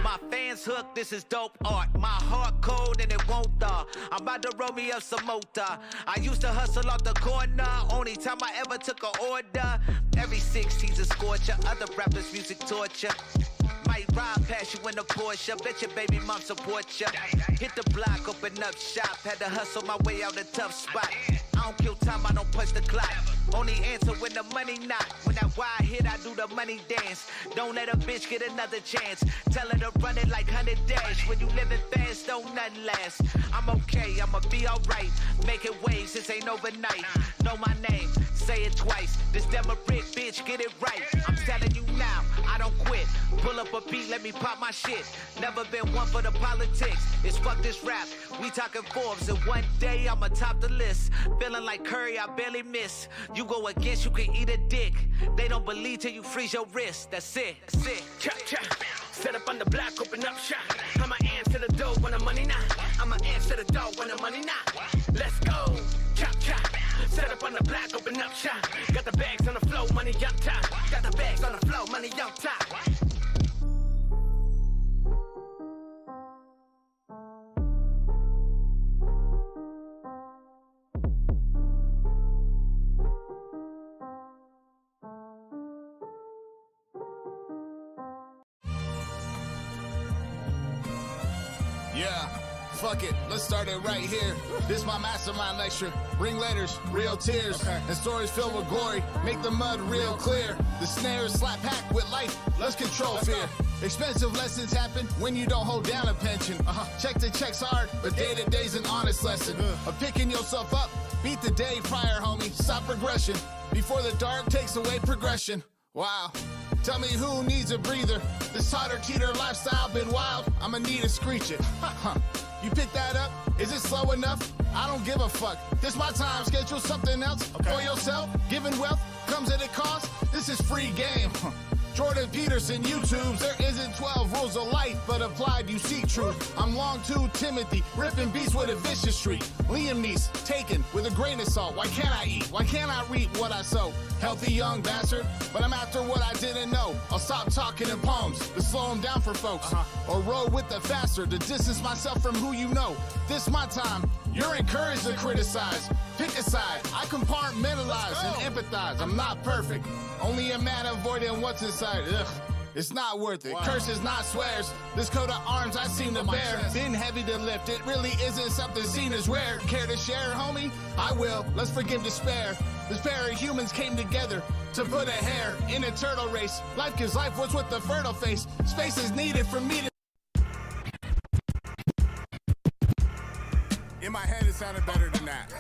my fans hooked, this is dope art. My heart cold and it won't thaw. I'm about to roll me up some motor. I used to hustle off the corner, only time I ever took an order. Every 16's a scorcher, other rappers music torture. Might ride past you in a Porsche, bet your baby mom support ya. Hit the block, open up shop, had to hustle my way out a tough spot. I don't kill time, I don't punch the clock. Only answer when the money knock. When that wide hit, I do the money dance. Don't let a bitch get another chance. Tell her to run it like 100 dash. When you living fast, don't nothing last. I'm okay, I'ma be alright. Making waves, this ain't overnight. Know my name, say it twice. This demo brick, bitch, get it right. I'm telling you now, I don't quit. Pull up a beat, let me pop my shit. Never been one for the politics. It's fuck this rap, we talking Forbes. And one day I'ma top the list. Feeling like Curry, I barely miss. You go against, you can eat a dick. They don't believe till you freeze your wrist. That's it, that's it. Chop, chop. Set up on the block, open up shop. I'ma answer the door when the money not. I'ma answer the door when the money not. Let's go. Chop, chop. Set up on the block, open up shop. Got the bags on the floor, money up top. Got the bags on the floor, money up top. Yeah, fuck it, let's start it right here. This my mastermind lecture. Bring letters, real tears, and stories filled with glory. Make the mud real clear. The snare is slap hack with life. Let's control fear. Expensive lessons happen when you don't hold down a pension. Check the checks hard, but day-to-day's an honest lesson. Of picking yourself up, beat the day prior, homie. Stop progression before the dark takes away progression. Wow. Tell me who needs a breather. This totter-teeter lifestyle been wild. I'ma need a screecher. You pick that up? Is it slow enough? I don't give a fuck. This my time. Schedule something else for yourself. Giving wealth comes at a cost. This is free game. Jordan Peterson, YouTubes. There isn't 12 rules of life, but applied you see truth. I'm long too Timothy, ripping beats with a vicious streak. Liam Neeson, taken with a grain of salt. Why can't I eat? Why can't I reap what I sow? Healthy young bastard, but I'm after what I didn't know. I'll stop talking in poems to slow them down for folks. Or roll with the faster to distance myself from who you know. This my time, you're encouraged to criticize. Pick a side, I compartmentalize and empathize. I'm not perfect, only a man avoiding what's inside. Ugh, it's not worth it. Curses, not swears. This coat of arms I seem to bear. Been heavy to lift, it really isn't something seen as rare. Care to share, homie? I will, let's forgive despair. This pair of humans came together to put a hair in a turtle race. Life gives life, what's with the fertile face? Space is needed for me to... In my head it sounded better than that.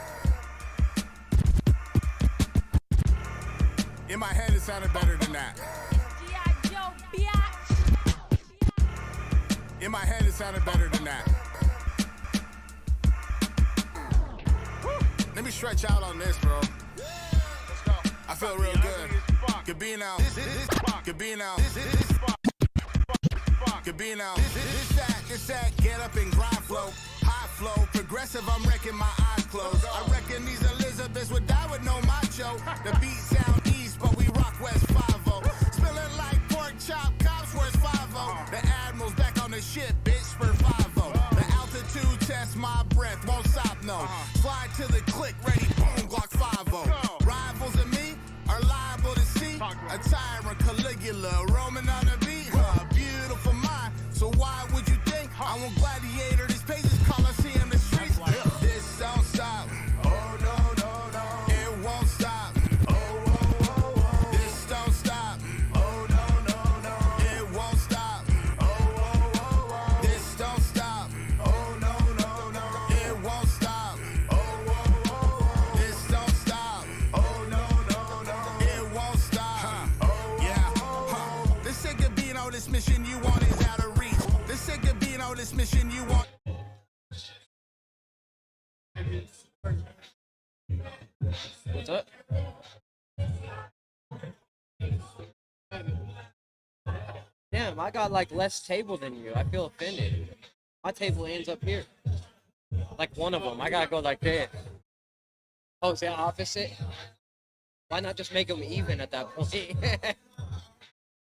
In my head it sounded better than that. In my head it sounded better than that. Let me stretch out on this, bro. Let's go. I feel real good. Gabino. Gabino. Gabino. This that get up and grind flow. High flow, progressive, I'm wrecking my eyes closed. I reckon these Elizabeths would die with no macho. The beat sound east, but we rock west 5-0. Spilling like pork chop, cops worth 5-0. The Admiral's back on the ship, bitch, for 5-0. The altitude test, my breath won't stop, no. Slide to the click, ready, boom, Glock 5-0. Rivals and me are liable to see a tyrant Caligula roaming on the beat. Beautiful mind, so why would you think I want gladiator? This page is Coliseum, the streets. This don't stop. Oh no, no, no. It won't stop. Oh, oh, oh, oh. This don't stop. Oh no, no, no. It won't stop. Oh, oh, oh, oh. This don't stop. Oh no, no, no. It won't stop. Oh, oh, oh, oh. This don't stop. Oh no, no, no. It won't stop. Oh, yeah. This sick of being on this mission you want is out of reach. This sick of being on this mission you want. What's up? Damn, I got like less table than you. I feel offended. My table ends up here. Like one of them. I gotta go like this. Oh, is that opposite? Why not just make them even at that point? I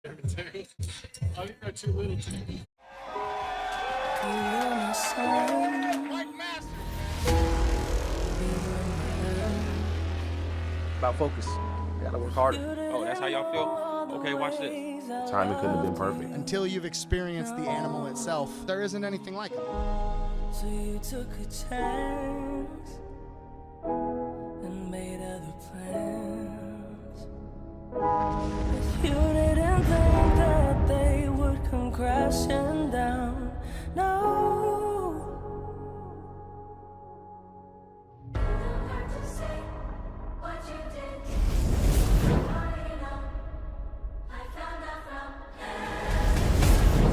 think they're too little too. About focus. Gotta work harder. Oh, that's how y'all feel? Okay, watch this. Timing couldn't have been perfect. Until you've experienced the animal itself, there isn't anything like it. So you took a chance and made other plans. But you didn't think that they would come crashing down. No. You don't have to say what you did. You know, I found out from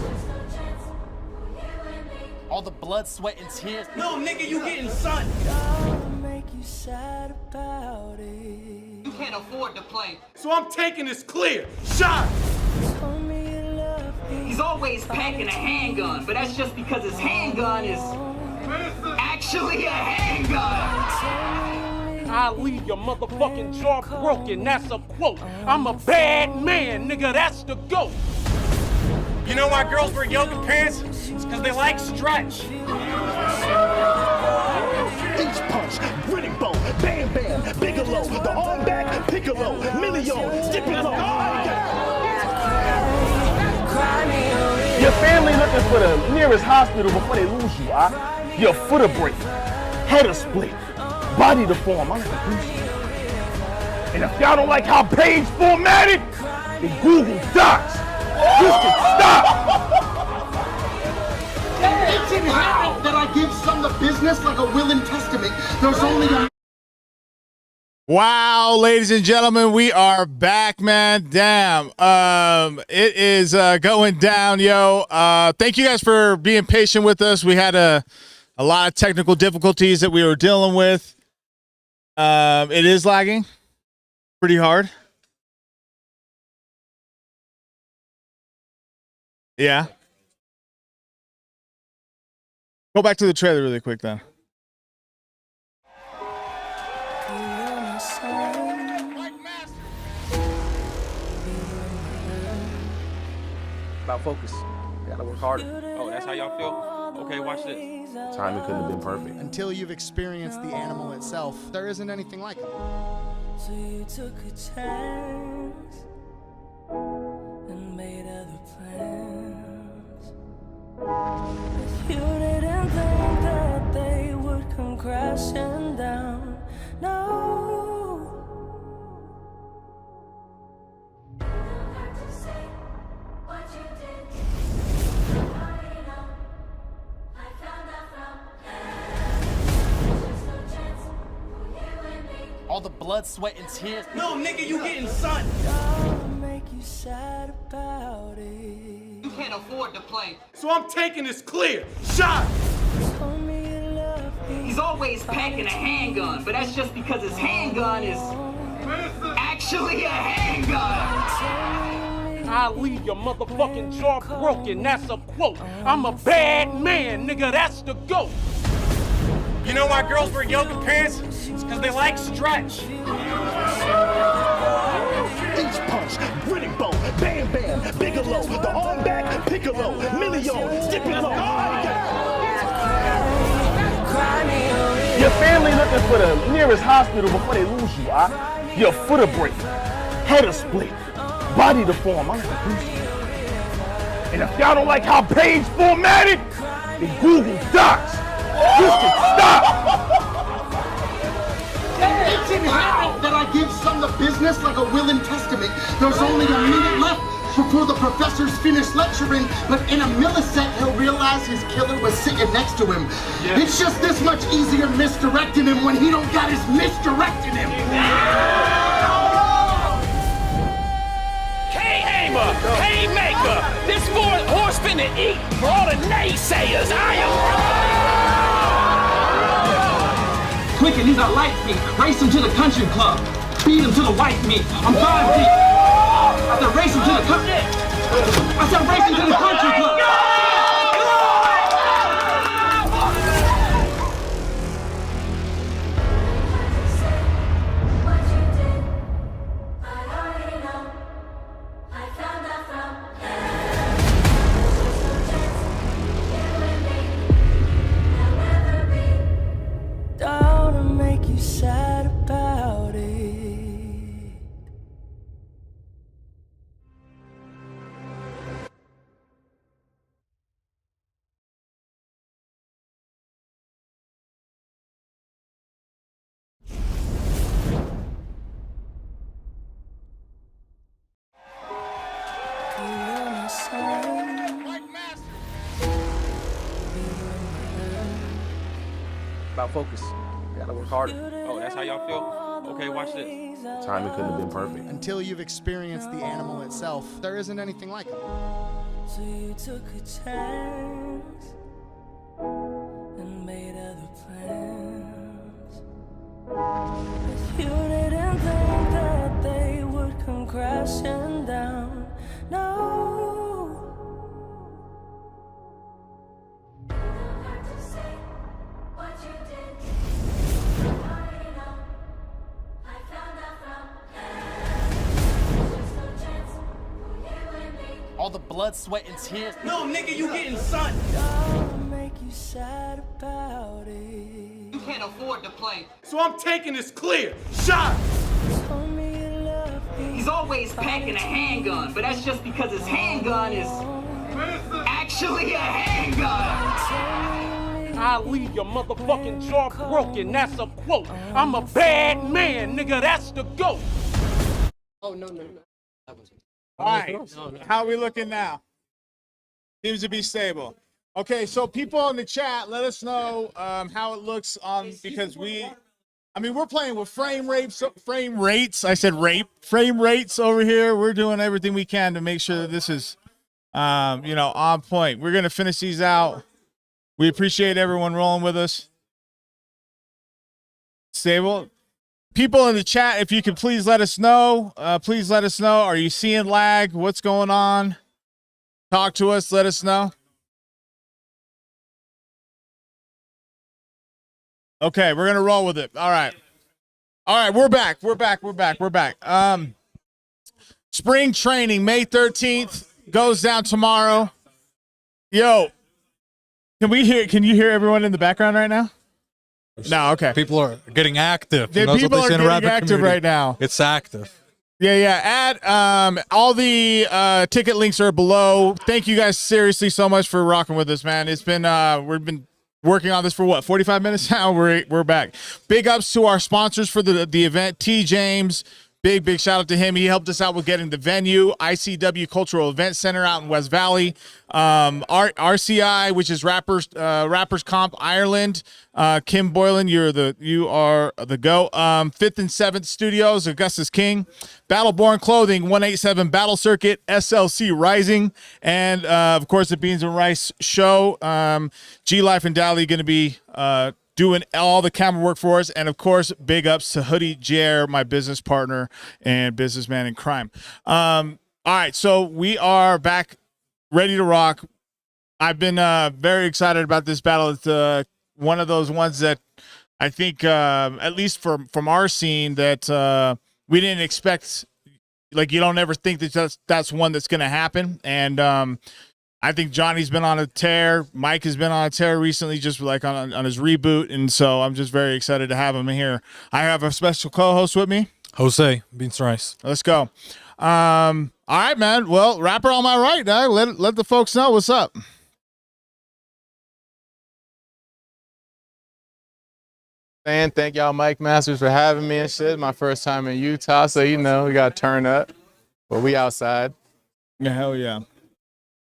there's no chance for you and me. All the blood, sweat, and tears. No, nigga, you getting sun. Gonna make you sad about it. You can't afford to play. So I'm taking this clear. Shot! Told me you love me. He's always packing a handgun, but that's just because his handgun is actually a handgun. I'll leave your motherfucking jaw broken, that's a quote. I'm a bad man, nigga, that's the GOAT. You know why girls wear yoga pants? It's because they like stretch. Each punch, grinning bow, bam bam, Bigelow, the arm back, Piccolo, Million, Stipula. Your family looking for the nearest hospital before they lose you, Your foot a break, head a split, body deformed. I'm like a goose. And if y'all don't like how page formatted, then Google Docs. You can stop. It's inherent that I give some the business like a will and testament. There's only a... Wow, ladies and gentlemen, we are back, man. Damn. It is going down, yo. Thank you guys for being patient with us. We had a lot of technical difficulties that we were dealing with. It is lagging pretty hard. Yeah. Go back to the trailer really quick then. About focus. Gotta work harder. Oh, that's how y'all feel? Okay, watch this. Timing couldn't have been perfect. Until you've experienced the animal itself, there isn't anything like it. So you took a chance and made other plans. But you didn't think that they would come crashing down. No. You don't have to say what you did. You know, I found out from there's no chance for you and me. All the blood, sweat, and tears. No, nigga, you getting sun. Gonna make you sad about it. You can't afford to play. So I'm taking this clear. Shot! Told me you love me. He's always packing a handgun, but that's just because his handgun is actually a handgun. I'll leave your motherfucking jaw broken, that's a quote. I'm a bad man, nigga, that's the GOAT. You know why girls wear yoga pants? It's because they like stretch. Each punch, grinning bow, bam bam, Bigelow, the arm back, Piccolo, Million, Stipula. Your family looking for the nearest hospital before they lose you, Your foot a break, head a split, body deformed. I'm like a goose. And if y'all don't like how page formatted, then Google Docs. You can stop. It's inherent that I give some the business like a will and testament. There's only a minute left before the professor's finished lecturing, but in a millisecond he'll realize his killer was sitting next to him. Yeah. It's just this much easier misdirecting him when he don't got his misdirecting him. K-Hamer, Haymaker, this fourth horseman to eat for all the naysayers. I am... Quick, and these are light feet. Race him to the country club. Beat him to the white meat. I'm 5 deep. I said race him to the country. I said race him to the country club. about focus. We gotta work harder. Oh, that's how y'all feel? Okay, watch this. Timing couldn't have been perfect. Until you've experienced the animal itself, there isn't anything like it. So you took a chance and made other plans. But you didn't think that they would come crashing down. No. You don't have to say what you did. I already know. I found out from there's just no chance for you and me. All the blood, sweat, and tears. No, nigga, you getting sun. I'll make you sad about it. You can't afford to play. So I'm taking this clear. Shot. Told me you love me. He's always packing a handgun, but that's just because his handgun is actually a handgun. I'll leave your motherfucking jaw broken. That's a quote. I'm a bad man, nigga. That's the GOAT. Oh, no. That was All right. No. How are we looking now? Seems to be stable. Okay, so people in the chat, let us know how it looks on, because we're playing with frame rates. I said frame rates over here. We're doing everything we can to make sure that this is, on point. We're gonna finish these out. We appreciate everyone rolling with us. Stable. People in the chat, if you could please let us know. Please let us know. Are you seeing lag? What's going on? Talk to us. Let us know. Okay, we're gonna roll with it. All right, we're back. Spring training, May 13th, goes down tomorrow. Yo, can you hear everyone in the background right now? No, okay. People are getting active. People are getting active right now. It's active. Yeah. All the ticket links are below. Thank you guys seriously so much for rocking with us, man. It's been we've been working on this for what, 45 minutes now? We're back. Big ups to our sponsors for the event. T. James, big shout out to him. He helped us out with getting the venue. ICW Cultural Event Center out in West Valley. RCI, which is Rappers Comp Ireland. Kim Boylan, you are the go. 5th and 7th Studios, Augustus King. Battleborn Clothing, 187 Battle Circuit, SLC Rising, and of course the Beans and Rice Show. G Life and Dally going to be doing all the camera work for us, and of course big ups to Hoodie Jer, my business partner and businessman in crime. All right, so we are back, ready to rock. I've been very excited about this battle. It's one of those ones that I think, at least from our scene, that we didn't expect. Like, you don't ever think that that's one that's going to happen. And I think Johnny's been on a tear. Mike has been on a tear recently, just like on his reboot. And so I'm just very excited to have him here. I have a special co-host with me, Jose, Beans Rice. Let's go. All right, man. Well, Rapper on my right, dog. Let the folks know what's up. And thank y'all Mike Masters for having me and shit. My first time in Utah, so we got to turn up. But we outside. Yeah, hell yeah.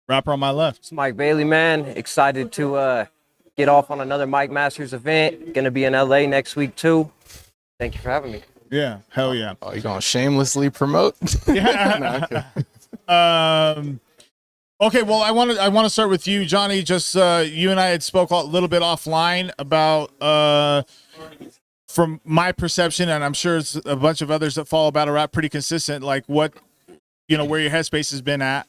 Rapper on my left. It's Mike Bailey, man. Excited to get off on another Mike Masters event. Gonna be in LA next week too. Thank you for having me. Yeah, hell yeah. Oh, you gonna shamelessly promote? Yeah. Okay, well, I want to start with you, Johnny. Just you and I had spoke a little bit offline about from my perception, and I'm sure it's a bunch of others that follow battle rap pretty consistent, like what, where your headspace has been at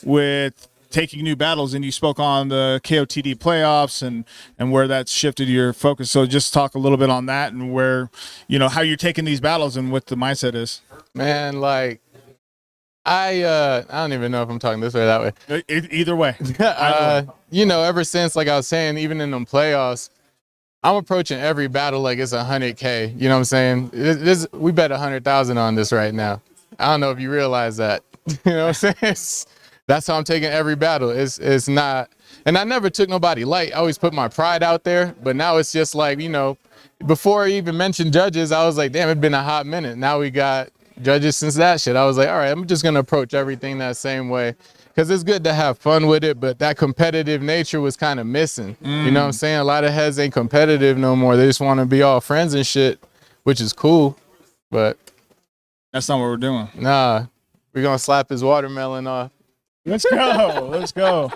with taking new battles, and you spoke on the KOTD playoffs and where that's shifted your focus. So just talk a little bit on that and where, how you're taking these battles and what the mindset is. Man, like, I don't even know if I'm talking this way or that way. Either way. Ever since, like I was saying, even in them playoffs, I'm approaching every battle like it's 100K. You know what I'm saying? We bet 100,000 on this right now. I don't know if you realize that. You know what I'm saying? That's how I'm taking every battle. It's not, and I never took nobody light. I always put my pride out there. But now it's just like, before I even mentioned judges, I was like, damn, it's been a hot minute. Now we got judges since that shit. I was like, all right, I'm just gonna approach everything that same way. because it's good to have fun with it, but that competitive nature was kind of missing. You know what I'm saying? A lot of heads ain't competitive no more. They just want to be all friends and shit, which is cool, but That's not what we're doing. nah, we're gonna slap his watermelon off. Let's go. Let's go.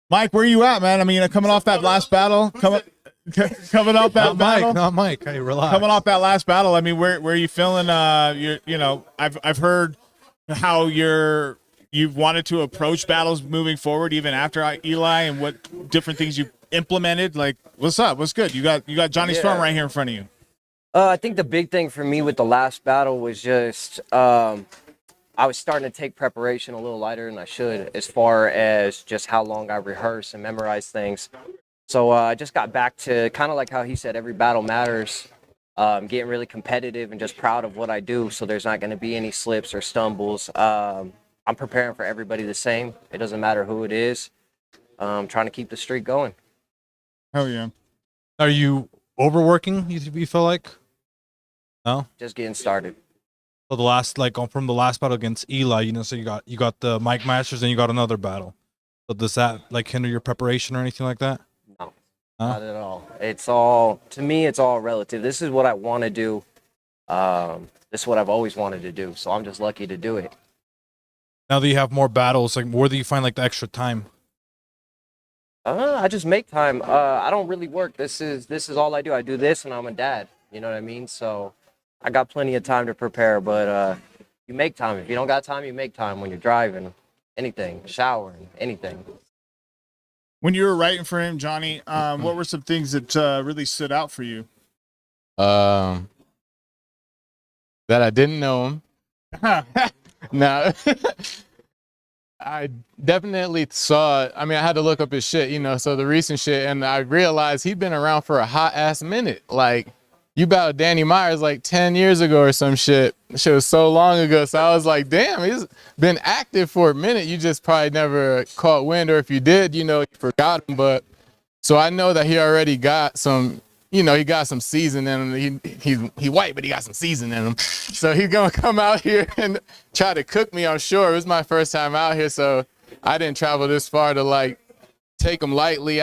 Mike, where you at, man? I mean, coming off that last battle, coming off that Not battle. Mike, not Mike. Hey, relax. Coming off that last battle, I mean, where are you feeling? I've heard how you've wanted to approach battles moving forward, even after Eli, and what different things you implemented. Like, what's up? What's good? You got Johnny Storm right here in front of you. I think the big thing for me with the last battle was just I was starting to take preparation a little lighter than I should, as far as just how long I rehearse and memorize things. So I just got back to kind of like how he said, every battle matters. Getting really competitive and just proud of what I do, so there's not going to be any slips or stumbles. I'm preparing for everybody the same. It doesn't matter who it is. Trying to keep the streak going. Hell yeah. Are you overworking? You feel like? No. Just getting started. So from the last battle against Eli, so you got the Mike Masters and you got another battle. So does that hinder your preparation or anything like that? No, not at all. It's all, to me, it's all relative. This is what I want to do. This is what I've always wanted to do. So I'm just lucky to do it. Now that you have more battles, where do you find the extra time? I just make time. I don't really work. This is all I do. I do this and I'm a dad. You know what I mean? So I got plenty of time to prepare, but you make time. If you don't got time, you make time when you're driving, anything, showering, anything. When you were writing for him, Johnny, what were some things that really stood out for you? That I didn't know him. No. I definitely saw, I had to look up his shit, so the recent shit, and I realized he'd been around for a hot ass minute. Like, you battled Danny Myers 10 years ago or some shit. Shit was so long ago. So I was like, damn, he's been active for a minute. You just probably never caught wind, or if you did, you forgot him. But so I know that he already got some, he got some season in him. He white, but he got some season in him. So he's gonna come out here and try to cook me, I'm sure. It was my first time out here, so I didn't travel this far to take him lightly.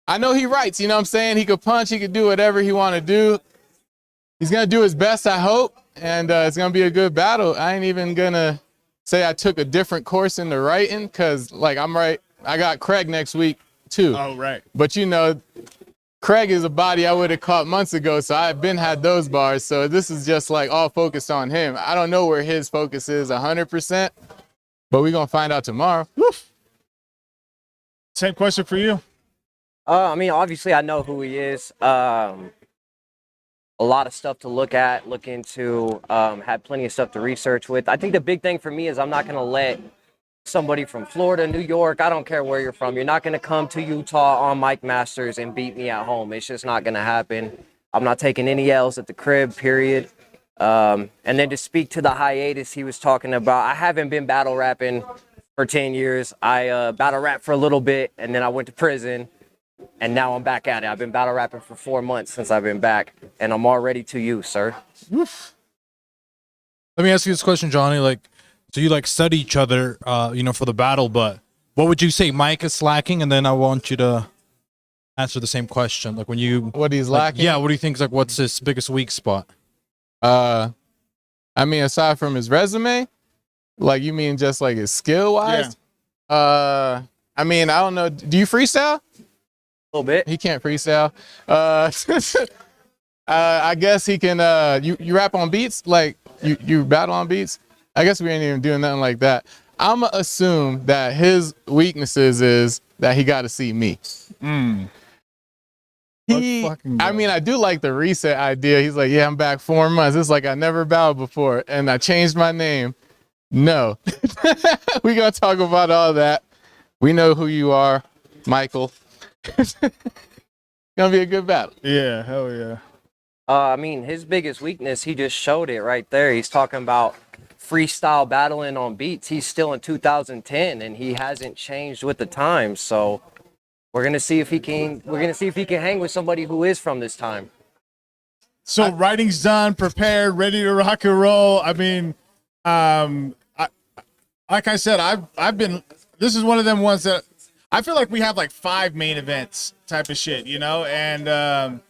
I know he writes, you know what I'm saying? He could punch, he could do whatever he want to do. He's going to do his best, I hope, and it's going to be a good battle. I ain't even going to say I took a different course in the writing, because, I'm right. I got Craig next week, too. Oh, right. But, Craig is a body I would have caught months ago, so I've been had those bars. So this is just, all focused on him. I don't know where his focus is 100%, but we're going to find out tomorrow. Woof. Same question for you. Obviously I know who he is. A lot of stuff to look into, had plenty of stuff to research with. I think the big thing for me is I'm not going to let somebody from Florida, New York, I don't care where you're from, you're not going to come to Utah on Mike Masters and beat me at home. It's just not going to happen. I'm not taking any L's at the crib, period. And then to speak to the hiatus he was talking about, I haven't been battle rapping for 10 years. I battle rapped for a little bit, and then I went to prison. And now I'm back at it. I've been battle rapping for 4 months since I've been back, and I'm all ready to you, sir. Oof. Let me ask you this question, Johnny. So you study each other, for the battle, but what would you say Mike is lacking? And then I want you to answer the same question. When you what he's lacking? Yeah, what do you think is what's his biggest weak spot? Aside from his resume, you mean just his skill wise? Yeah. I don't know. Do you freestyle? A little bit. He can't freestyle. I guess he can. You rap on beats, you battle on beats. I guess we ain't even doing nothing like that. I'ma assume that his weaknesses is that he got to see me. I do like the reset idea. He's like, yeah, I'm back 4 months. It's I never battled before, and I changed my name. No, we gonna talk about all that. We know who you are, Michael. Gonna be a good battle. Yeah, hell yeah. His biggest weakness, he just showed it right there. He's talking about freestyle battling on beats. He's still in 2010, and he hasn't changed with the times. So we're gonna see if he can. We're gonna see if he can hang with somebody who is from this time. So writing's done, prepared, ready to rock and roll. like I said, I've been. This is one of them ones that I feel like we have like 5 main events type of shit, you know. And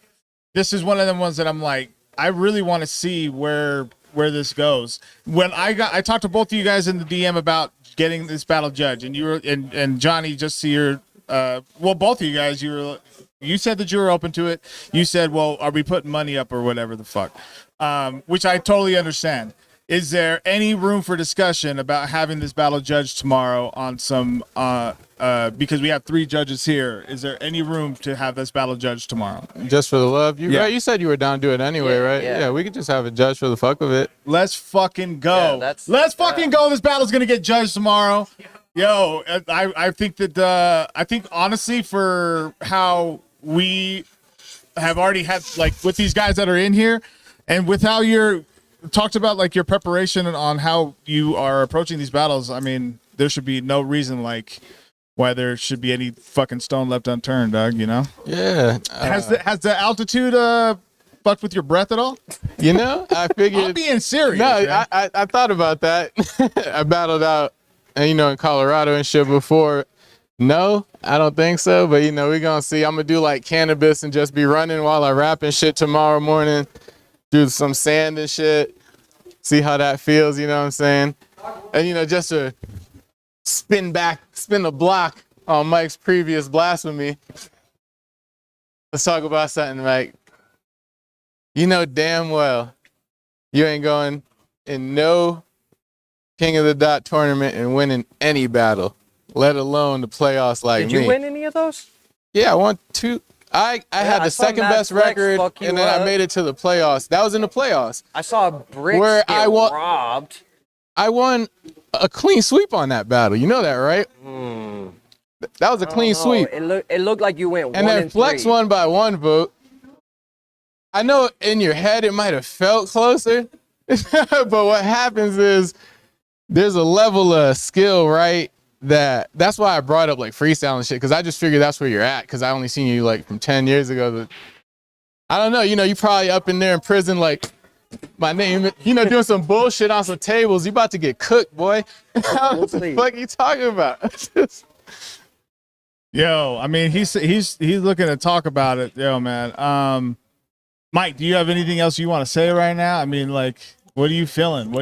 this is one of them ones that I'm like, I really want to see where this goes. When I talked to both of you guys in the DM about getting this battle judge, and you were and Jonny, just see your well, both of you guys, you said that you were open to it. You said, well, are we putting money up or whatever the fuck? Which I totally understand. Is there any room for discussion about having this battle judged tomorrow on some, because we have 3 judges here. Is there any room to have this battle judged tomorrow? Just for the love? Yeah. Right, you said you were down to do it anyway, right? Yeah, we could just have a judge for the fuck of it. Let's fucking go. Let's fucking go. This battle's going to get judged tomorrow. Yo, I think that, I think honestly for how we have already had, like with these guys that are in here and with how you're, talked about like your preparation on how you are approaching these battles. I mean, there should be no reason like why there should be any fucking stone left unturned, Doug, you know? Yeah. Has the altitude fucked with your breath at all? You know, I figured. I'm being serious. No, I thought about that. I battled out, you know, in Colorado and shit before. No, I don't think so. But, you know, we're going to see. I'm going to do like cannabis and just be running while I rap and shit tomorrow morning. Do some sand and shit. See how that feels, you know what I'm saying? And, you know, just to spin the block on Mike's previous blasphemy. Let's talk about something like, you know damn well you ain't going in no King of the Dot tournament and winning any battle, let alone the playoffs like me. Did you win any of those? Yeah, I won 2. I had the second best record, and then I made it to the playoffs. That was in the playoffs. I saw Bricks where get robbed. I won a clean sweep on that battle. You know that, right? That was a clean sweep. It looked like you went 1 and then Flex 3. won by 1 vote. I know in your head it might have felt closer, but what happens is there's a level of skill, right? That's why I brought up like freestyle and shit, because I just figured that's where you're at, because I only seen you like from 10 years ago. I don't know, you know, you probably up in there in prison like my name, you know, doing some bullshit on some tables. You about to get cooked, boy. What the fuck are you talking about? Yo, I mean, he's looking to talk about it. Yo, man. Mike, do you have anything else you want to say right now? I mean, like, what are you feeling?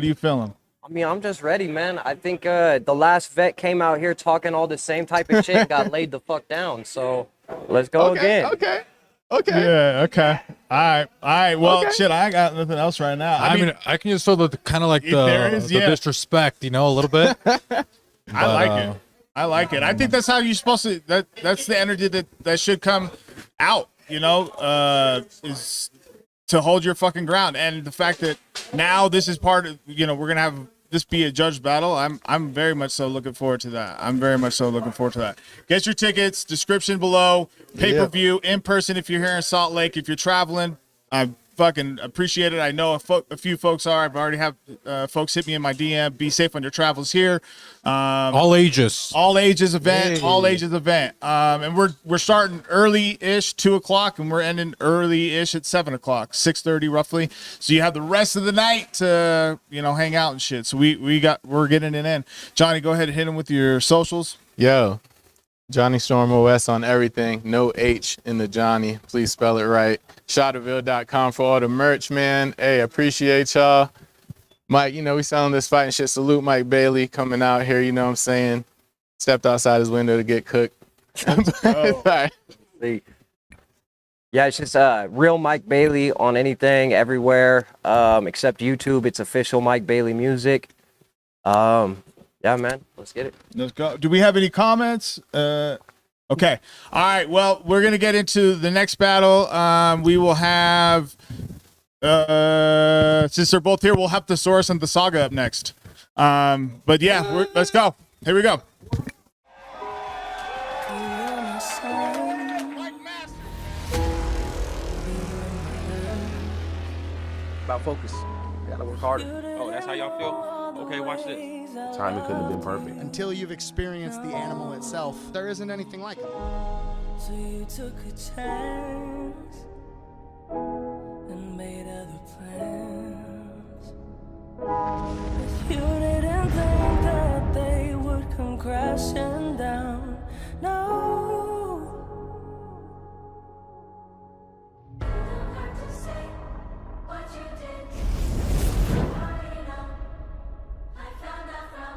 I mean, I'm just ready, man. I think the last vet came out here talking all the same type of shit and got laid the fuck down. So let's go again. Okay. Yeah, okay. All right. Well, shit, I ain't got nothing else right now. I mean, I can just feel the kind of like the disrespect, you know, a little bit. I like it. I think that's how you're supposed to. That's the energy that should come out. You know, is to hold your fucking ground. And the fact that now this is part of, you know, we're gonna have this be a judge battle. I'm very much so looking forward to that. Get your tickets, description below, pay-per-view, in person if you're here in Salt Lake. If you're traveling, I fucking appreciate it. I know a few folks are. I've already have folks hit me in my DM. Be safe on your travels here. All ages event. And we're starting early-ish, 2:00, and we're ending early-ish at 7:00, 6:30 roughly. So you have the rest of the night to, you know, hang out and shit. So we're getting it in. Jonny, go ahead and hit him with your socials. Yo, Johnny Storm OS on everything. No H in the Johnny. Please spell it right. Shotterville.com for all the merch, man. Hey, appreciate y'all. Mike, you know, we selling this fight and shit. Salute Mike Bailey coming out here, you know what I'm saying? Stepped outside his window to get cooked. Yeah, it's just real Mike Bailey on anything, everywhere, except YouTube. It's official Mike Bailey music. Yeah, man, let's get it. Let's go. Do we have any comments? Okay. All right. Well, we're going to get into the next battle. We will have, since they're both here, we'll have Thesaurus and the Saga up next. But yeah, let's go. Here we go. About focus. Gotta work harder. Oh, that's how y'all feel? Okay, watch this. Timing couldn't have been perfect. Until you've experienced the animal itself, there isn't anything like it. So you took a chance and made other plans. But you didn't think that they crashing down. No. Hard to say what you did. I already know. I found out from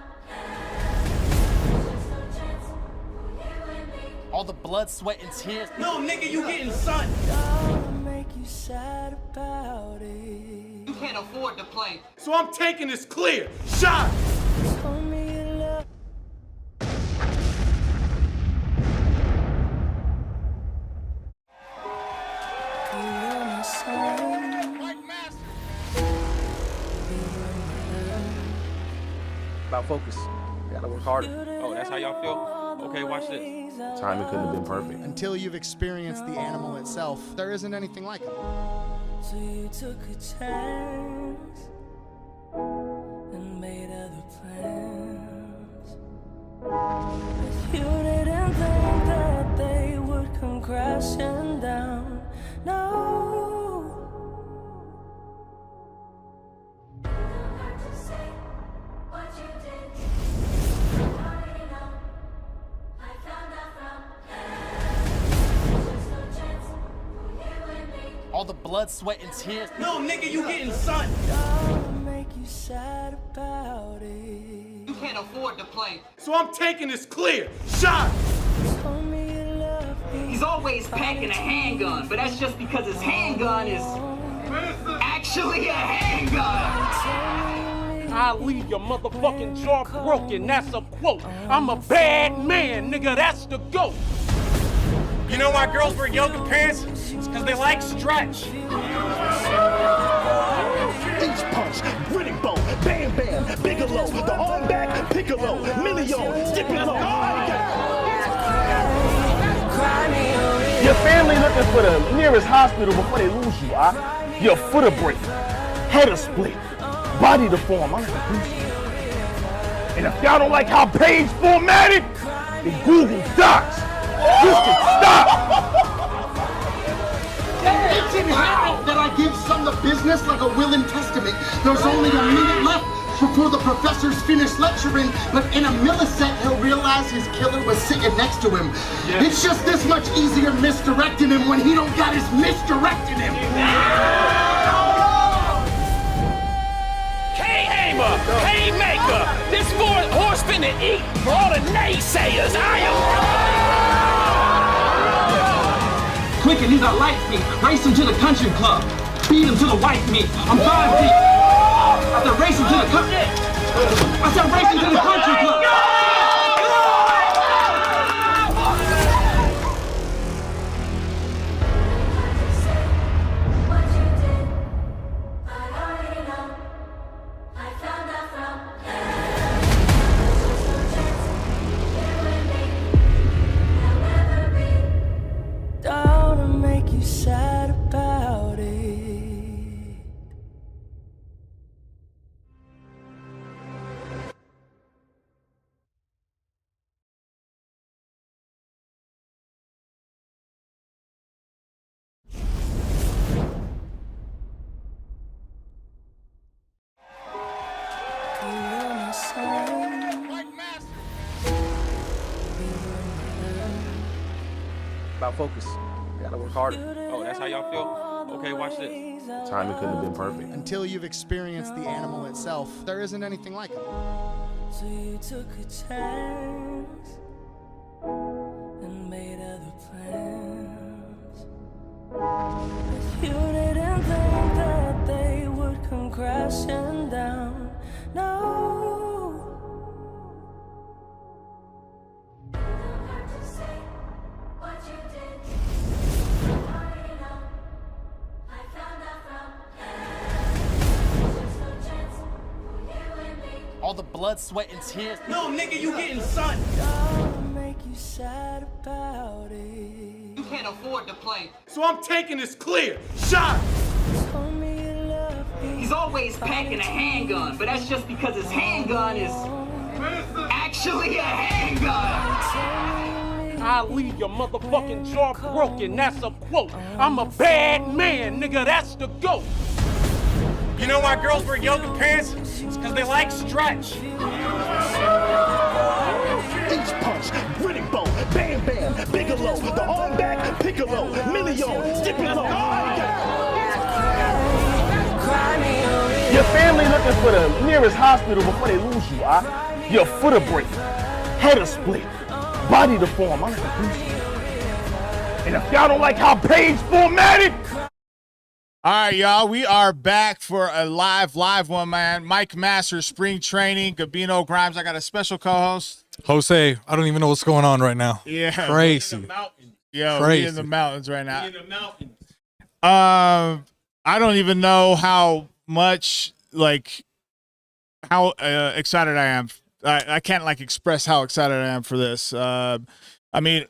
there's just no chance for you and me. All the blood, sweat, and tears. No, nigga, you getting sun. Don't make you sad about it. You can't afford to play. So I'm taking this clear. Shot. Told me you love. You were my sun. About focus. Gotta work harder. Oh, that's how y'all feel? Okay, watch this. Timing couldn't have been perfect. Until you've experienced the animal itself, there isn't anything like it. So you took a chance and made other plans. But you didn't think that they would come crashing down. No. Hard to say what you did. I already know. I found out from there's just no chance for you and me. All the blood, sweat, and tears. No, nigga, you getting sun. Don't make you sad about it. You can't afford to play. So I'm taking this clear. Shot. Told me you love me. He's always packing a handgun, but that's just because his handgun is actually a handgun. I'll leave your motherfucking jaw broken, that's a quote. I'm a bad man, nigga, that's the GOAT. You know why girls wear yoga pants? It's because they like stretch. Ace punch, grinning bow, bam bam, Bigelow, the arm back, piccolo, million, Stipula. Your family looking for the nearest hospital before they lose you, Your foot a break, head a split, body deformed. I'm like a goose. And if y'all don't like how page formatted, then Google Docs. You can stop. It's inherent that I give some the business like a will and testament. There's only a minute left before the professor's finished lecturing, but in a millisecond he'll realize his killer was sitting next to him. Yeah. It's just this much easier misdirecting him when he don't got his misdirecting him. K-Hamer, K-Maker, this horse finna eat for all the naysayers. I am... Quick and these are light feet. Race him to the country club. Beat him to the white meat. I'm 5 deep. I said race him to the country. I said race him to the country club. What you did, I already know. I found out from there's just no chance you and me. There'll never be. Don't make you sad about it. You were my sun. About focus. Gotta work harder. Oh, that's how y'all feel? Okay, watch this. Timing couldn't have been perfect. Until you've experienced the animal itself, there isn't anything like it. So you took a chance and made other plans. But you didn't think that they would come crashing down. No. Hard to say what you did. I already know. I found out from there's just no chance for you and me. All the blood, sweat, and tears. No, nigga, you getting sun. Don't make you sad about it. You can't afford to play. So I'm taking this clear. Shot. Told me you love me. He's always packing a handgun, but that's just because his handgun is actually a handgun. I'll leave your motherfucking jaw broken, that's a quote. I'm a bad man, nigga, that's the GOAT. You know why girls wear yoga pants? It's because they like stretch. Ace punch, grinning bow, bam bam, Bigelow, the arm back, Piccolo, Million, Stipula. Your family looking for the nearest hospital before they lose you, Your foot a break, head a split, body deformed. I'm like a goose. And if y'all don't like how Page formatted, All right, y'all. We are back for a live one, man. Mike Masters, spring training, Gabino Grhymes. I got a special co-host. Jose, I don't even know what's going on right now. Yeah. Crazy. Yo, Crazy. we in the mountains right now. I don't even know how much, like, how excited I am. I can't, like, express how excited I am for this. I mean,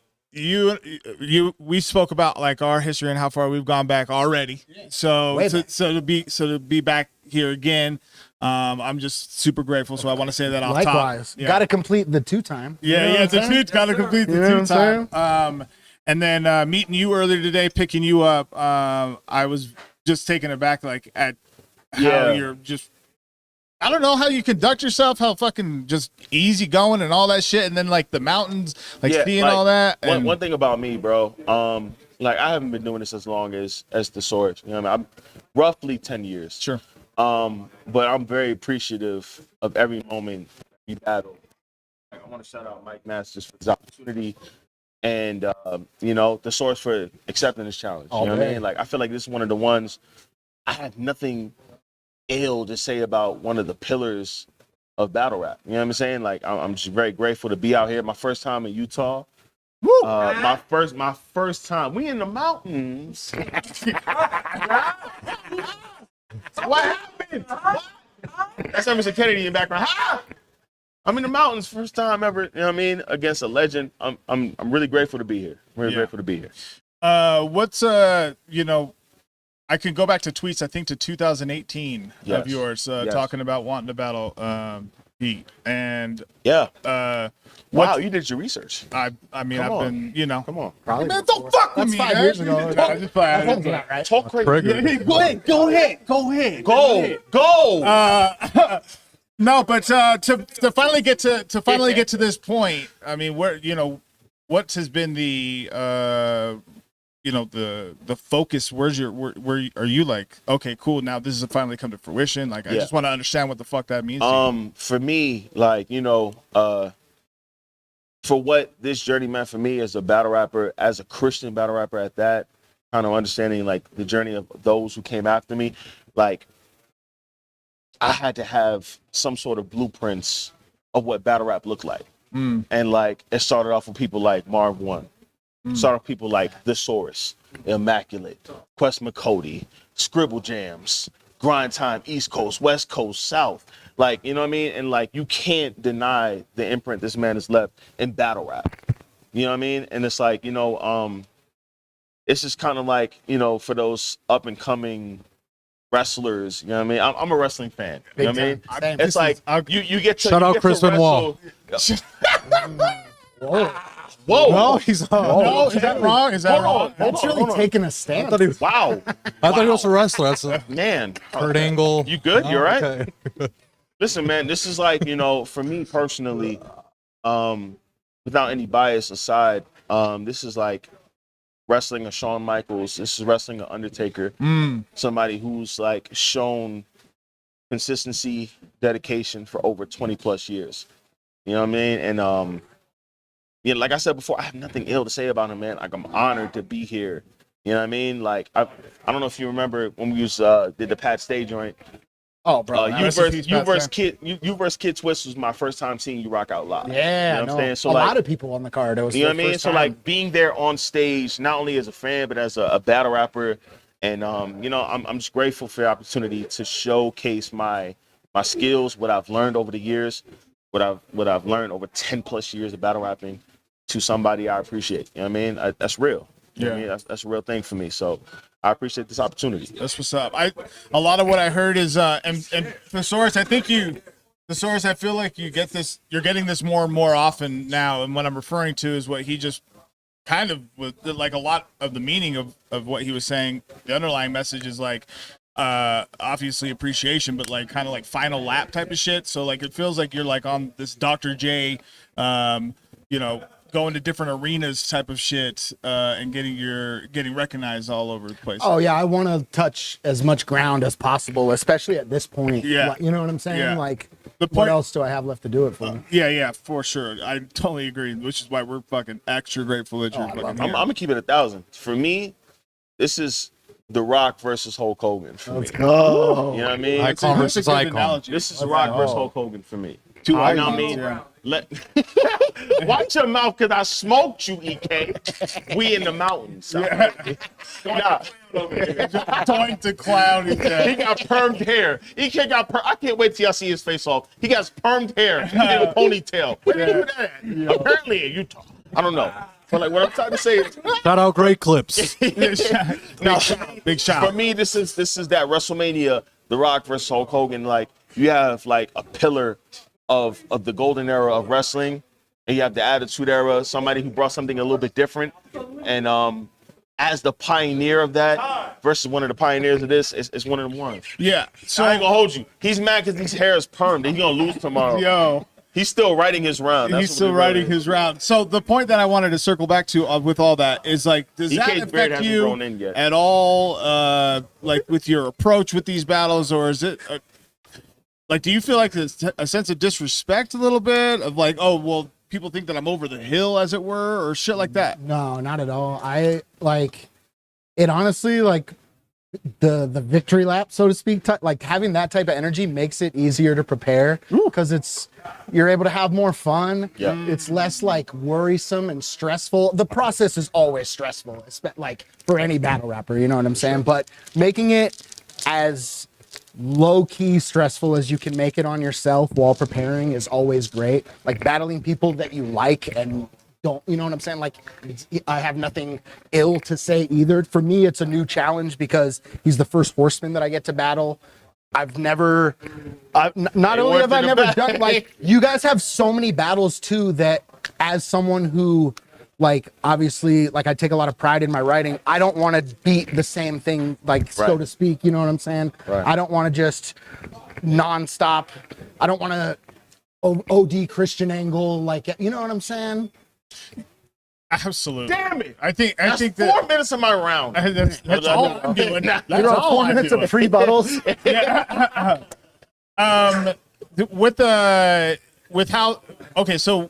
we spoke about, like, our history and how far we've gone back already. So to be back here again, I'm just super grateful. So I want to say that off top. Likewise. Yeah. Got to complete the 2-time. Got to complete the 2-time. And then meeting you earlier today, picking you up, I was just taken aback, like, at how you're just, I don't know how you conduct yourself, how fucking just easy going and all that shit, and then like the mountains, like seeing all that. And One thing about me, bro, like I haven't been doing this as long as thesaurus. You know what I mean? I'm roughly 10 years. Sure. But I'm very appreciative of every moment we battle. Like, I want to shout out Mike Masters for this opportunity, and you know, thesaurus for accepting this challenge. You know what I mean? Like, I feel like this is one of the ones I have nothing ill to say about one of the pillars of battle rap. You know what I'm saying? Like, I'm just very grateful to be out here. My first time in Utah. Woo! My first time. We in the mountains. What happened? That's Emerson Kennedy in the background. I'm in the mountains, first time ever. You know what I mean? Against a legend. I'm really grateful to be here. Really grateful to be here. What's you know, I can go back to tweets, I think to 2018 of yours, talking about wanting to battle Pete. And wow, you did your research. I mean, I've been, you know. Come on. Probably Man, don't fuck with me, 5 man. years ago. Just play. Talk crazy. Yeah, go ahead. Go. No, but to finally get to this point, I mean, where, you know, what has been the you know, the focus? Where are you like, okay, cool, now this has finally come to fruition? Like, I just want to understand what the fuck that means. For me, like, you know, for what this journey meant for me as a battle rapper, as a Christian battle rapper at that, kind of understanding like the journey of those who came after me, like, I had to have some sort of blueprints of what battle rap looked like. And like, it started off with people like Marv One. Started with people like Thesaurus, Immaculate, Quest Mcody, Scribble Jams, Grind Time, East Coast, West Coast, South. Like, you know what I mean? And like, you can't deny the imprint this man has left in battle rap. You know what I mean? And it's like, you know, it's just kind of like, you know, for those up and coming wrestlers, you know what I mean? I'm a wrestling fan. You know what I mean? It's like, you get to Shout out get Chris to Benoit. Whoa. No, he's no, is that wrong? Is that wrong? That's really taking a stand. Wow. I thought he was a wrestler. That's a Man. Kurt Angle. You good? You all right? Okay. Listen, man, this is like, you know, for me personally, without any bias aside, this is like wrestling a Shawn Michaels. This is wrestling an Undertaker. Somebody who's like shown consistency, dedication for over 20 plus years. You know what I mean? And yeah, like I said before, I have nothing ill to say about him, man. Like, I'm honored to be here. You know what I mean? Like, I don't know if you remember when we did the Pat Stay joint. Oh, bro. You versus Kid Twist was my first time seeing you rock out live. Yeah, you know what I'm saying? So a like, lot of people on the card. It was you know what I mean? first So time. like, being there on stage, not only as a fan but as a battle rapper, and you know, I'm just grateful for the opportunity to showcase my skills, what I've learned over the years, what I've learned over 10 plus years of battle rapping, to somebody I appreciate. You know what I mean? That's real. You know what I mean? That's a real thing for me. So I appreciate this opportunity. That's what's up. A lot of what I heard is and Thesaurus, I feel like you're getting this more and more often now. And what I'm referring to is what he just kind of was like, a lot of the meaning of what he was saying. The underlying message is like, obviously appreciation, but like kind of like final lap type of shit. So like, it feels like you're like on this Dr. J, you know, going to different arenas type of shit, and getting recognized all over the place. Oh yeah, I want to touch as much ground as possible, especially at this point. Yeah. Like, you know what I'm saying? Yeah. Like, The what point- else do I have left to do it for? Yeah, for sure. I totally agree, which is why we're fucking extra grateful that you're fucking I'm here. gonna keep it 1,000. For me, this is The Rock versus Hulk Hogan. For Let's me. go. You know what I mean? Icon versus good icon. analogy. This is Let's Rock go. versus Hulk Hogan for me. Two You know what I icons, mean? yeah. Watch your mouth, cause I smoked you, EK. We in the mountains. Nah. Point to cloud. He got permed hair. EK got I can't wait till y'all see his face off. He got permed hair and a ponytail. Where did you do that? Apparently in Utah. I don't know. But like what I'm trying to say is Shout out Great Clips. no, Big shout. for me, this is that WrestleMania, The Rock versus Hulk Hogan. Like you have like a pillar of the golden era of wrestling, and you have the Attitude Era, somebody who brought something a little bit different, and as the pioneer of that versus one of the pioneers of this, it's one of them ones. Yeah. So I ain't gonna hold you. He's mad because his hair is permed. He's gonna lose tomorrow. Yo. He's still writing his round. That's He's what still it really writing is. his round. So the point that I wanted to circle back to with all that is like, does that EK's beard affect hasn't you grown in yet. at all? Like with your approach with these battles, or is it like, do you feel like there's a sense of disrespect a little bit of like, oh well, people think that I'm over the hill, as it were, or shit like that? No, not at all. I like it honestly, like the victory lap, so to speak, like having that type of energy makes it easier to prepare because you're able to have more fun. Yeah. It's less like worrisome and stressful. The process is always stressful, like for any battle rapper, you know what I'm saying? But making it as low-key stressful as you can make it on yourself while preparing is always great. Like battling people that you like and don't, you know what I'm saying? Like I have nothing ill to say either. For me, it's a new challenge because he's the first horseman that I get to battle. I've never, not only have I never done, like, you guys have so many battles too that as someone who, like, obviously, like, I take a lot of pride in my writing. I don't want to beat the same thing, like, so Right. to speak, you know what I'm saying? Right. I don't want to just nonstop, I don't want to OD Christian angle, like, you know what I'm saying? Absolutely. Damn it! I think That's that 4 minutes of my round. that's all I'm doing. That's You know, all 4 I'm minutes doing. of free battles. With how, okay, so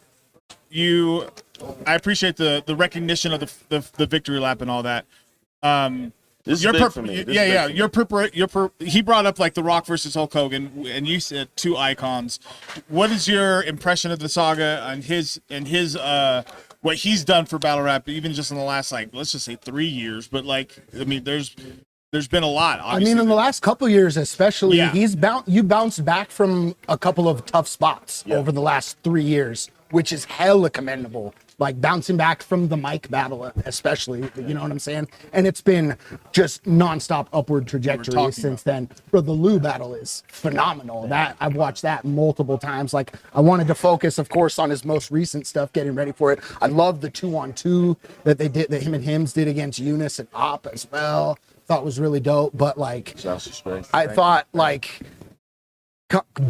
I appreciate the recognition of the victory lap and all that. This is Your big prep- for me. This is yeah, big yeah. for me. He brought up like The Rock versus Hulk Hogan, and you said two icons. What is your impression of the saga and his what he's done for battle rap, even just in the last, like, let's just say 3 years? But like, I mean, there's been a lot. Obviously. I mean, in the last couple years, especially, Yeah. you bounced back from a couple of tough spots over the last 3 years, which is hella commendable. Like bouncing back from the mic battle, especially, you know what I'm saying? And it's been just nonstop upward trajectory since then. Bro, the Lou battle is phenomenal. That I've watched that multiple times. Like I wanted to focus, of course, on his most recent stuff, getting ready for it. I love the 2-on-2 that they did, that him and Hims did against Eunice and Op as well. Thought was really dope. But like, I thought like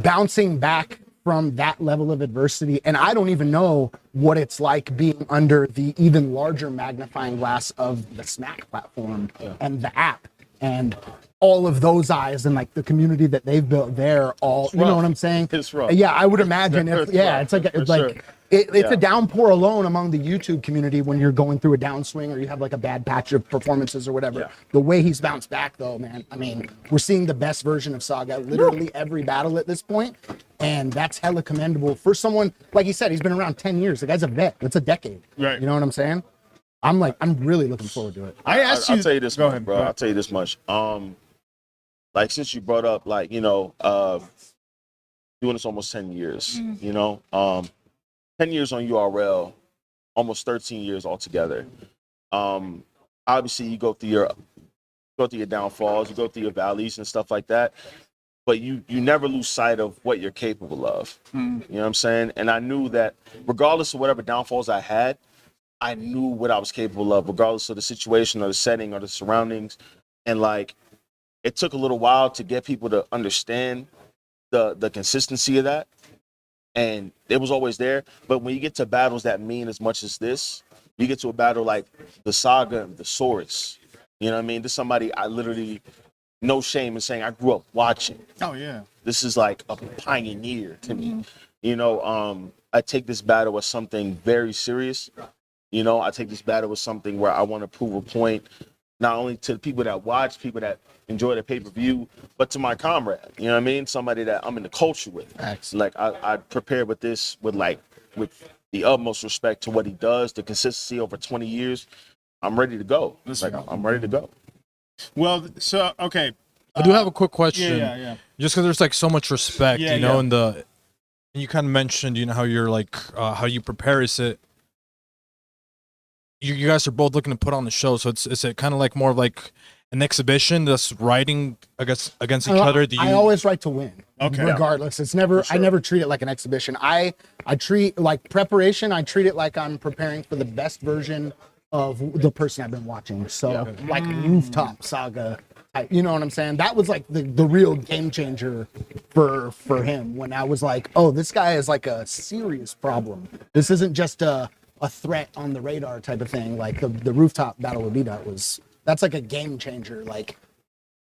bouncing back from that level of adversity, and I don't even know what it's like being under the even larger magnifying glass of the Smack platform and the app and all of those eyes and like the community that they've built there. All you know what I'm saying? It's rough. Yeah, I would imagine if it's like For it's like sure. it's a downpour alone among the YouTube community when you're going through a downswing or you have like a bad patch of performances or whatever. Yeah. The way he's bounced back though, man. I mean, we're seeing the best version of Saga literally every battle at this point, and that's hella commendable for someone like he said. He's been around 10 years. The guy's a vet. That's a decade. Right. You know what I'm saying? I'm really looking forward to it. I'll tell you this Go much, ahead, bro. go ahead. I'll tell you this much. Like since you brought up, like, you know, doing this almost 10 years, you know, 10 years on URL, almost 13 years altogether. Obviously you go through your downfalls, you go through your valleys and stuff like that, but you never lose sight of what you're capable of. You know what I'm saying? And I knew that regardless of whatever downfalls I had, I knew what I was capable of, regardless of the situation or the setting or the surroundings. And like, it took a little while to get people to understand the consistency of that. and it was always there. But when you get to battles that mean as much as this, you get to a battle like the Saga and the Saurus. You know what I mean? This is somebody I literally, no shame in saying I grew up watching. Oh yeah. This is like a pioneer to me. You know, I take this battle as something very serious. You know, I take this battle as something where I want to prove a point, not only to the people that watch, people that enjoy the pay-per-view, but to my comrade. You know what I mean? Somebody that I'm in the culture with. Like I prepared with this with the utmost respect to what he does, the consistency over 20 years. I'm ready to go. I'm ready to go. Well, so okay. I do have a quick question. Yeah. Just because there's like so much respect, Yeah, you know, yeah. and you kind of mentioned, you know, how you're like, how you prepare is it. You guys are both looking to put on the show, so is it kind of like more of like an exhibition that's riding against each other? I always write to win. Okay. Regardless, it's never. I never treat it like an exhibition. I treat like preparation. I treat it like I'm preparing for the best version of the person I've been watching. So like Rooftop Saga. You know what I'm saying? That was like the real game changer for him when I was like, oh, this guy is like a serious problem. This isn't just a threat on the radar type of thing. Like the Rooftop battle with B-Dot that's like a game changer. Like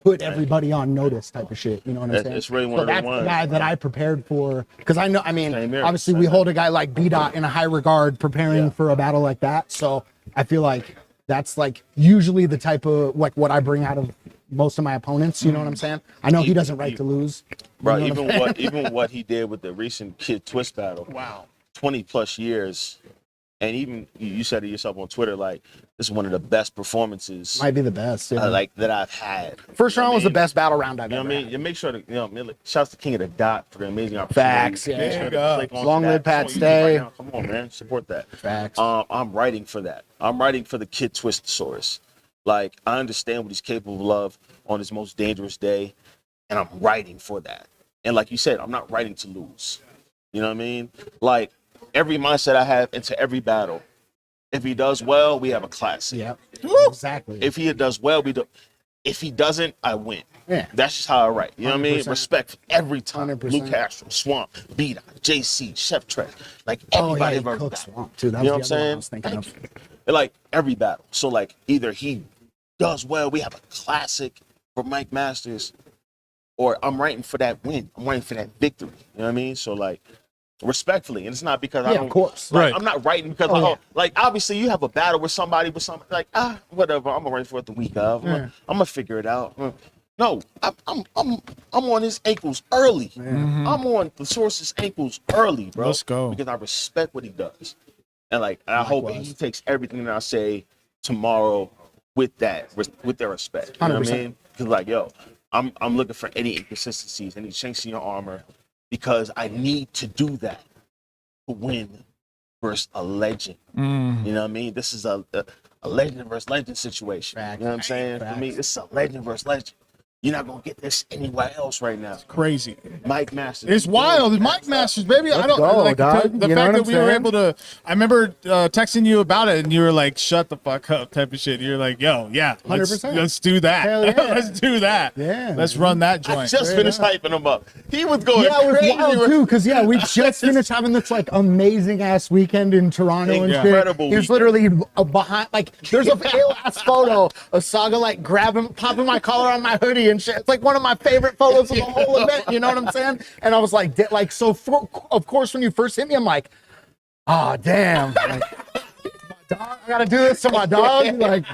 put everybody on notice type of shit. You know what I'm saying? It's really one of the that's ones. the guy that I prepared for. Because I know, I mean, Same here. obviously we hold a guy like B-Dot in a high regard preparing for a battle like that. So I feel like that's like usually the type of like what I bring out of most of my opponents. You know what I'm saying? I know he doesn't like to lose. Bro, You know even what he did with the recent Kid Twist battle. Wow. 20 plus years. And even you said it yourself on Twitter, like this is one of the best performances might be the best. Yeah. like that I've had. First round was the mean? best battle round I've You know ever what I mean? had. You make sure to, shouts to King of the Dot for the amazing opportunity. Facts, yeah. Make sure to There you click on Long that. live Pat That's what you Stay. do right now. Come on, man. Support that. Facts. I'm writing for that. I'm writing for the Kid Twistosaurus. Like, I understand what he's capable of on his most dangerous day, and I'm writing for that. And like you said, I'm not writing to lose. You know what I mean? Like, every mindset I have into every battle, if he does well, we have a classic. Yep. Exactly. If he does well, we do. If he doesn't, I win. Yeah. That's just how I write. You know what I mean? 100%. Respect every time. 100%. Luke Castro, Swamp, Beat, JC, Chef Trek. Like Oh yeah, everybody he of our cooks battle. Swamp too. That You know was what the I'm other one I saying? was thinking of. Like every battle. So like either he does well, we have a classic for Mike Masters, or I'm writing for that win. I'm writing for that victory. You know what I mean? So like respectfully, and it's not because I Yeah, don't. of course. Like, Right. I'm not writing because like obviously you have a battle with somebody like whatever. I'm gonna write for it the week of. I'm gonna figure it out. No, I'm on his ankles early. I'm on the source's ankles early, bro. Let's go. Because I respect what he does, and like I hope he takes everything that I say tomorrow with that, with their respect. You know what I 100%. mean? Because like I'm looking for any inconsistencies, any chinks in your armor, because I need to do that to win versus a legend. You know what I mean? This is a legend versus legend situation. Facts. You know what I'm saying? For me, this is a legend versus legend. You're not gonna get this anywhere else right now. Crazy. Mike Masters. It's wild. Mike Masters, baby. I don't go, like dog. the You know fact what that I'm we were saying? able to. I remember texting you about it, and you were like, "Shut the fuck up," type of shit. You're like, "Yo, yeah, let's 100%. do that. Hell yeah. Let's do that. Yeah, let's run that I joint." just finished hyping him up. He was going Yeah, it was crazy. wild too, because we just finished having this like amazing ass weekend in Toronto and shit. Incredible He was weekend. literally behind, like, there's a ass photo of Saga like popping my collar on my hoodie and shit. It's like one of my favorite photos of the whole event. You know what I'm saying? And I was like, of course, when you first hit me, I'm like, oh damn, like, my dog, I gotta do this to my dog. Like,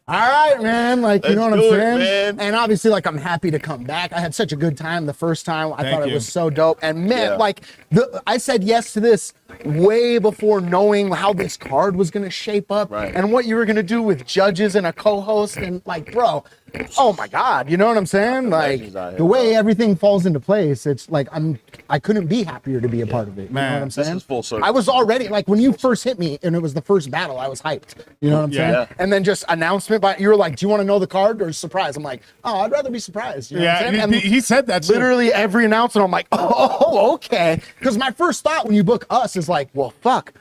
all right, man. Like, you know what I'm Let's do it, saying? man. And obviously, like, I'm happy to come back. I had such a good time the first time. I Thank thought it you. was so dope. And man, Yeah. like, I said yes to this way before knowing how this card was gonna shape up Right. and what you were gonna do with judges and a co-host. And like, bro, oh my God, you know what I'm saying? Like, legends out here, the way everything falls into place, it's like I couldn't be happier to be a part of it. You know Man, what I'm This saying? is full circle. I was already like when you first hit me and it was the first battle, I was hyped. You know what I'm saying? Yeah. And then just announcement by you were like, "Do you want to know the card or surprise?" I'm like, "Oh, I'd rather be surprised." You know what I'm saying? Yeah, And he said that. Too. literally every announcement, I'm like, "Oh, okay." Because my first thought when you book us is like, "Well, fuck,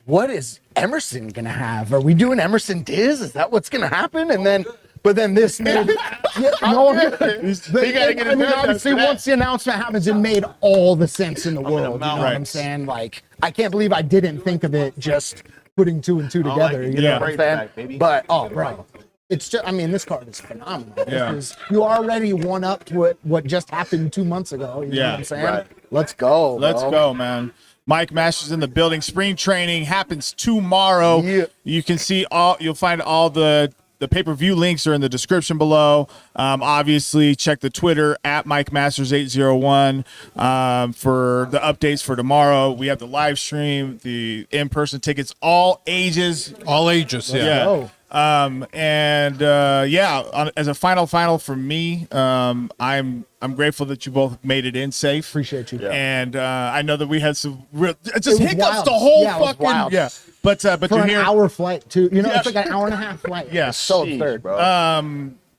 what is Emerson gonna have? Are we doing Emerson Diz? Is that what's gonna happen?" And then But then this made gotta get it done obviously, after that. once the announcement happens, it made all the sense in the world. You know what I'm saying? Like, I can't believe I didn't think of it just putting 2 and 2 together. You know what I'm saying? But bro, it's just, I mean, this card is phenomenal. Yeah. You already one up to what just happened 2 months ago. You know what I'm saying? Right. Let's go. Let's go, man. Mike Masters in the building. Spring training happens tomorrow. Yeah. You can see you'll find all the pay-per-view links are in the description below. Obviously, check the Twitter at Mike Masters 801 for the updates for tomorrow. We have the live stream, the in-person tickets, all ages. All ages, Yeah. As a final for me, I'm grateful that you both made it in safe. Appreciate you. And I know that we had some real It just was hiccups wild. the whole Yeah, it was fucking wild. But For you're an here. hour flight, too. You know, Yeah. it's like an hour and a half flight. Yeah. It's so absurd, bro.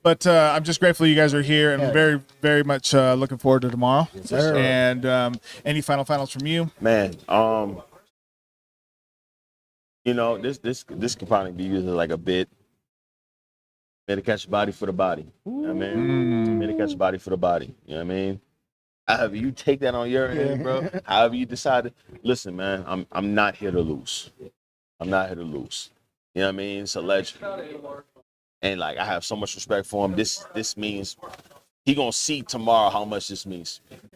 But I'm just grateful you guys are here, and Yeah. very, very much looking forward to tomorrow. Yes, sir. And any finals from you? Man, you know, this could probably be used as like a bit. Made to catch a body for the body. You know what I mean? Made to catch a body for the body. You know what I mean? However you take that on your head, bro. However you decide to listen, man. I'm not here to lose. I'm not here to lose. You know what I mean? It's a legend. And like I have so much respect for him. This means he gonna see tomorrow how much this means. You know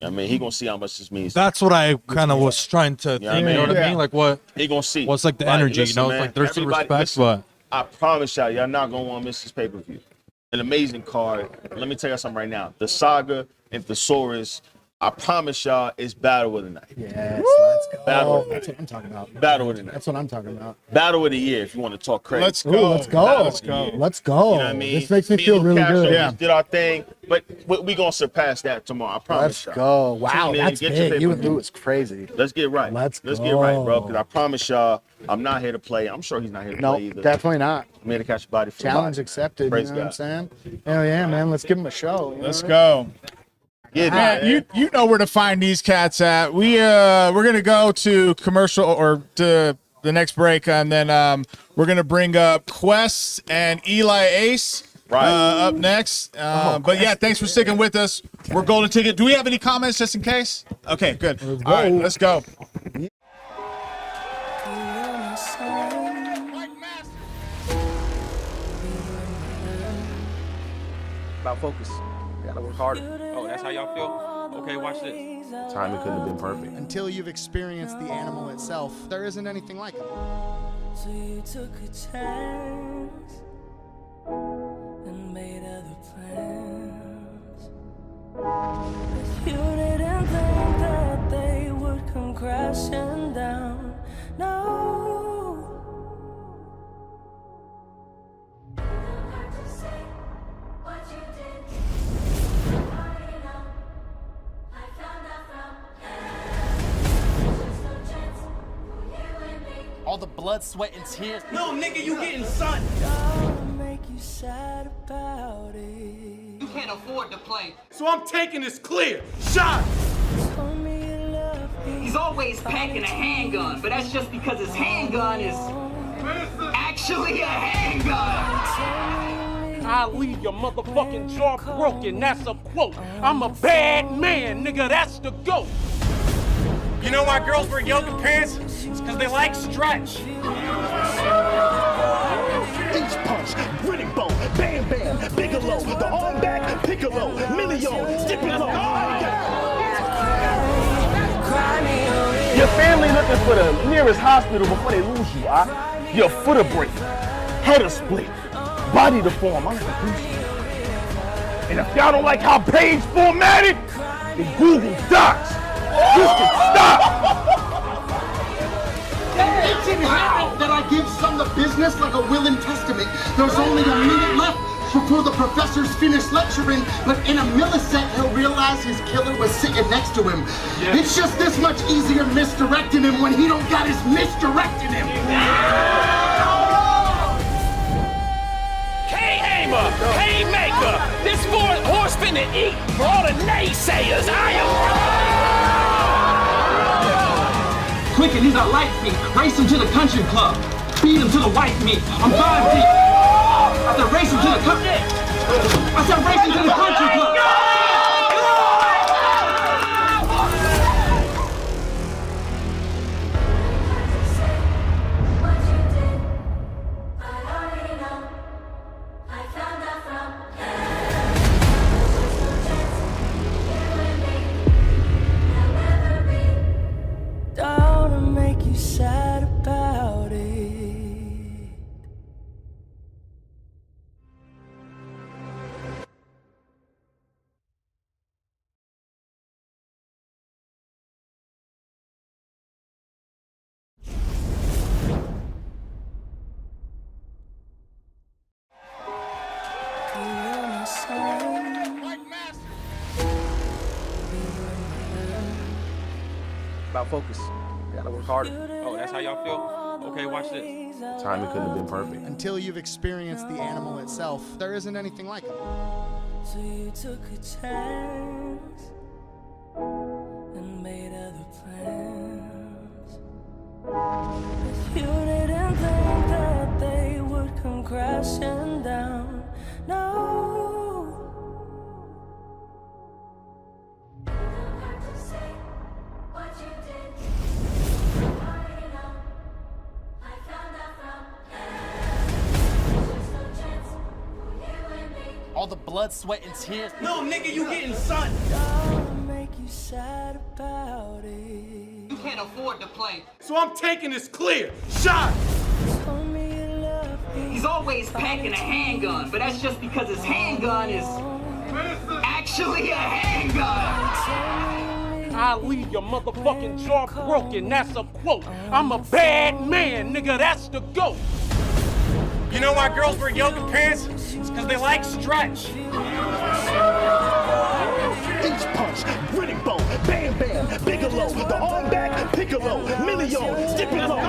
what I mean, he gonna see how much this means. That's what I kind of was trying to think. You know what I mean? Like what? He gonna see. What's like the energy? Listen, you know, man, it's like there's some everybody- respect, listen, but I promise y'all not gonna want to miss this pay-per-view. An amazing card. Let me tell you something right now. The Saga and Thesaurus, I promise y'all, it's battle of the night. Yes, let's go. Battle. That's what I'm talking about. Battle of the night. That's what I'm talking about. Battle of the year, if you want to talk crazy. Let's go. Ooh, let's go. Let's go. Let's go. You know what I mean? This makes me and feel really Castro good. just did our thing, but we gonna surpass that tomorrow. I promise Let's y'all. go. Wow, Tune in, that's get your big. You and pay-per-view. Lou is crazy. Let's get right. Let's get right, bro. go. Because I promise y'all, I'm not here to play. I'm sure he's not here to No, play either. definitely not. I'm here to catch a body for the Challenge body. accepted. Praise you know God. what I'm saying? Hell yeah, man. Let's give him a show. You know Let's what go. Yeah, Man, you know where to find these cats at. We're gonna go to commercial or to the next break, and then we're gonna bring up Quest and Eli Ace up next. But yeah, thanks for sticking with us. We're Golden Ticket. Do we have any comments just in case? Okay, good. All right, let's go. About focus. Gotta work harder. Oh, that's how y'all feel? Okay, watch this. Timing couldn't have been perfect. Until you've experienced the animal itself, there isn't anything like it. So you took a chance and made other plans. But you didn't think that they would come crashing down. No. All the blood, sweat, and tears. No, nigga, you getting sun. I'll make you sad about it. You can't afford to play. So I'm taking this clear. Shot. Told me you love me. He's always packing a handgun, but that's just because his handgun is actually a handgun. I leave your motherfucking jaw broken. That's a quote. I'm a bad man, nigga. That's the GOAT. You know why girls wear yoga pants? It's because they like stretch. Each punch, gritting bone, bam bam, Bigelow, the arm back, Piccolo, Million, Stipula. Your family looking for the nearest hospital before they lose you, Your foot a break, head a split, body deform. And if y'all don't like how page formatted, then Google Docs. You can stop. It's inherent that I give some the business like a will and testament. There's only a minute left before the professors finish lecturing, but in a millisecond he'll realize his killer was sitting next to him. Yeah. It's just this much easier misdirecting him when he don't got his misdirecting him. K-Hammer, Haymaker, this fourth horseman to eat for all the naysayers. I am. Quick, and he's a light feet. Race him to the country club. Beat him to the white meat. I'm 5 deep. I said racing to the country. I said racing to the country club. What you did, I already know. I found out from there's no chance you and me will ever be. Don't make you sad about it. About focus. You gotta work harder. Oh, that's how y'all feel? Okay, watch this. Timing couldn't have been perfect. Until you've experienced the animal itself, there isn't anything like it. So you took a chance and made other plans. But you didn't think that they would come crashing down. No. Don't have to say what you did. I already know. I found out from there's no chance for you and me. All the blood, sweat, and tears. No, nigga, you getting sun. Don't make you sad about it. You can't afford to play. So I'm taking this clear. Shot! Told me you love me. He's always packing a handgun, but that's just because his handgun is actually a handgun. I'll leave your motherfucking jaw broken, that's a quote. I'm a bad man, nigga, that's the GOAT. You know why girls wear yoga pants? It's because they like stretch. Inch punch, gritting bow, bam bam, Bigelow, the arm back, Piccolo, Million, Stipula.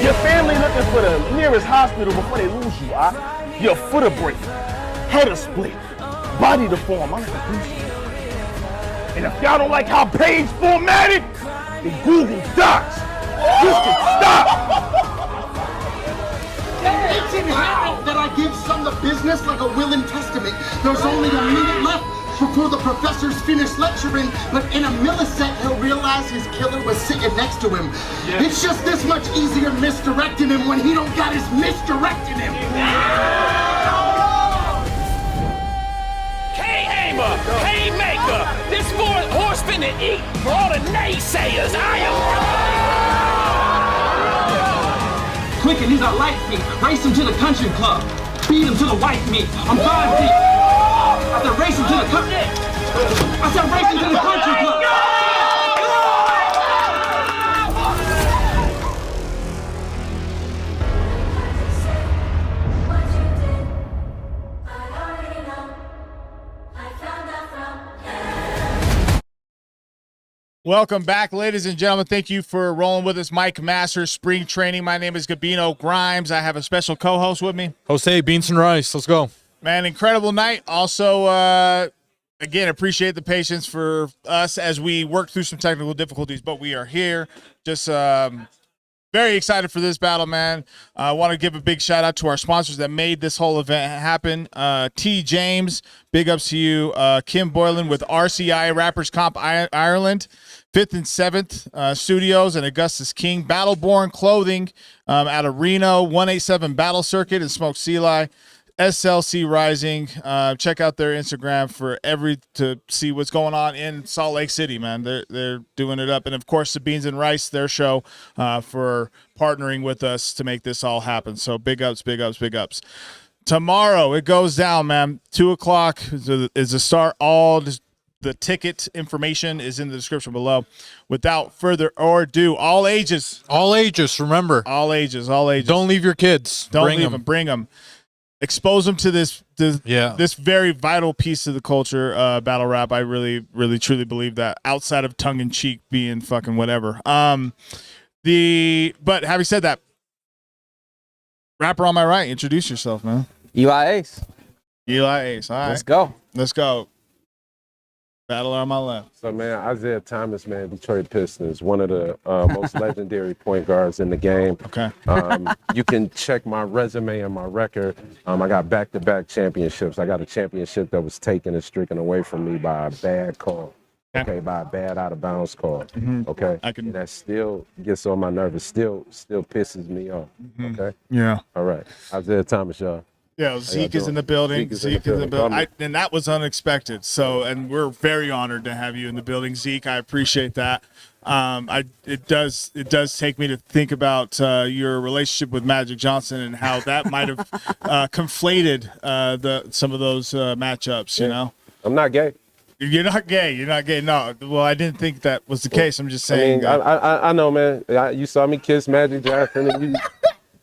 Your family looking for the nearest hospital before they lose you, Your foot a break, head a split, body deform. And if y'all don't like how page formatted, then Google Docs. You can stop. It's inherent that I give some the business like a will and testament. There's only a minute left before the professor's finished lecturing, but in a millisecond he'll realize his killer was sitting next to him. It's just this much easier misdirecting him when he don't got his misdirecting him. K-Hammer, Haymaker, this fourth horseman to eat for all the naysayers. I am. Quick, and these are light feet. Race him to the country club. Beat him to the white meat. I'm 5 deep. I said race him to the country. I said race him to the country club. What you did, I already know. I found out from Welcome back, ladies and gentlemen. Thank you for rolling with us. Mike Masters, Spring Training. My name is Gabino Grhymes. I have a special co-host with me. Jose, beans and rice. Let's go. Man, incredible night. Also, again, appreciate the patience for us as we work through some technical difficulties, but we are here. Just very excited for this battle, man. I want to give a big shout out to our sponsors that made this whole event happen. T. James, big ups to you. Kim Boylan with RCI, Rappers Comp Ireland. 5th and 7th Studios and Augustus King. Battleborn Clothing out of Reno. 187 Battle Circuit and Smoke Eli. SLC Rising. Check out their Instagram for to see what's going on in Salt Lake City, man. They're doing it up. And of course, the Beans and Rice, their show, for partnering with us to make this all happen. So big ups, big ups, big ups. Tomorrow it goes down, man. 2:00 is the start. All the ticket information is in the description below. Without further ado, all ages. All ages, remember. All ages, all ages. Don't leave your kids. Don't leave them. Bring them. Expose them to this very vital piece of the culture, battle rap. I really, really, truly believe that, outside of tongue in cheek being fucking whatever. But having said that, rapper on my right, introduce yourself, man. Eli Ace. Eli Ace. All right. Let's go. Let's go. Battler on my left. So, man, Isaiah Thomas, man, Detroit Pistons, one of the most legendary point guards in the game. Okay. You can check my resume and my record. I got back-to-back championships. I got a championship that was taken and stricken away from me by a bad call. Okay, by a bad out-of-bounds call. Okay, and that still gets on my nerves. Still pisses me off. Okay. Yeah. All right, Isaiah Thomas, y'all. Yeah, Zeke is in the building. Zeke is in the building. And that was unexpected. So, and we're very honored to have you in the building, Zeke. I appreciate that. It does take me to think about your relationship with Magic Johnson and how that might have conflated some of those matchups. You know, I'm not gay. You're not gay. You're not gay. No. Well, I didn't think that was the case. I'm just saying. I know, man. You saw me kiss Magic Johnson, and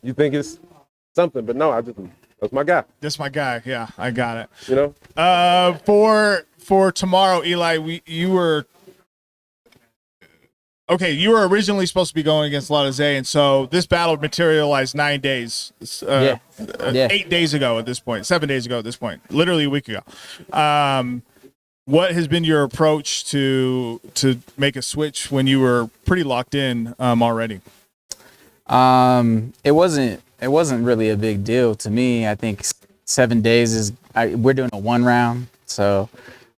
you think it's something, but no, that's my guy. That's my guy. Yeah, I got it. You know. For tomorrow, Eli, you were originally supposed to be going against Latazé, and so this battle materialized 9 days. 8 days ago at this point. 7 days ago at this point. Literally a week ago. What has been your approach to make a switch when you were pretty locked in already? It wasn't really a big deal to me. I think 7 days we're doing a 1 round, so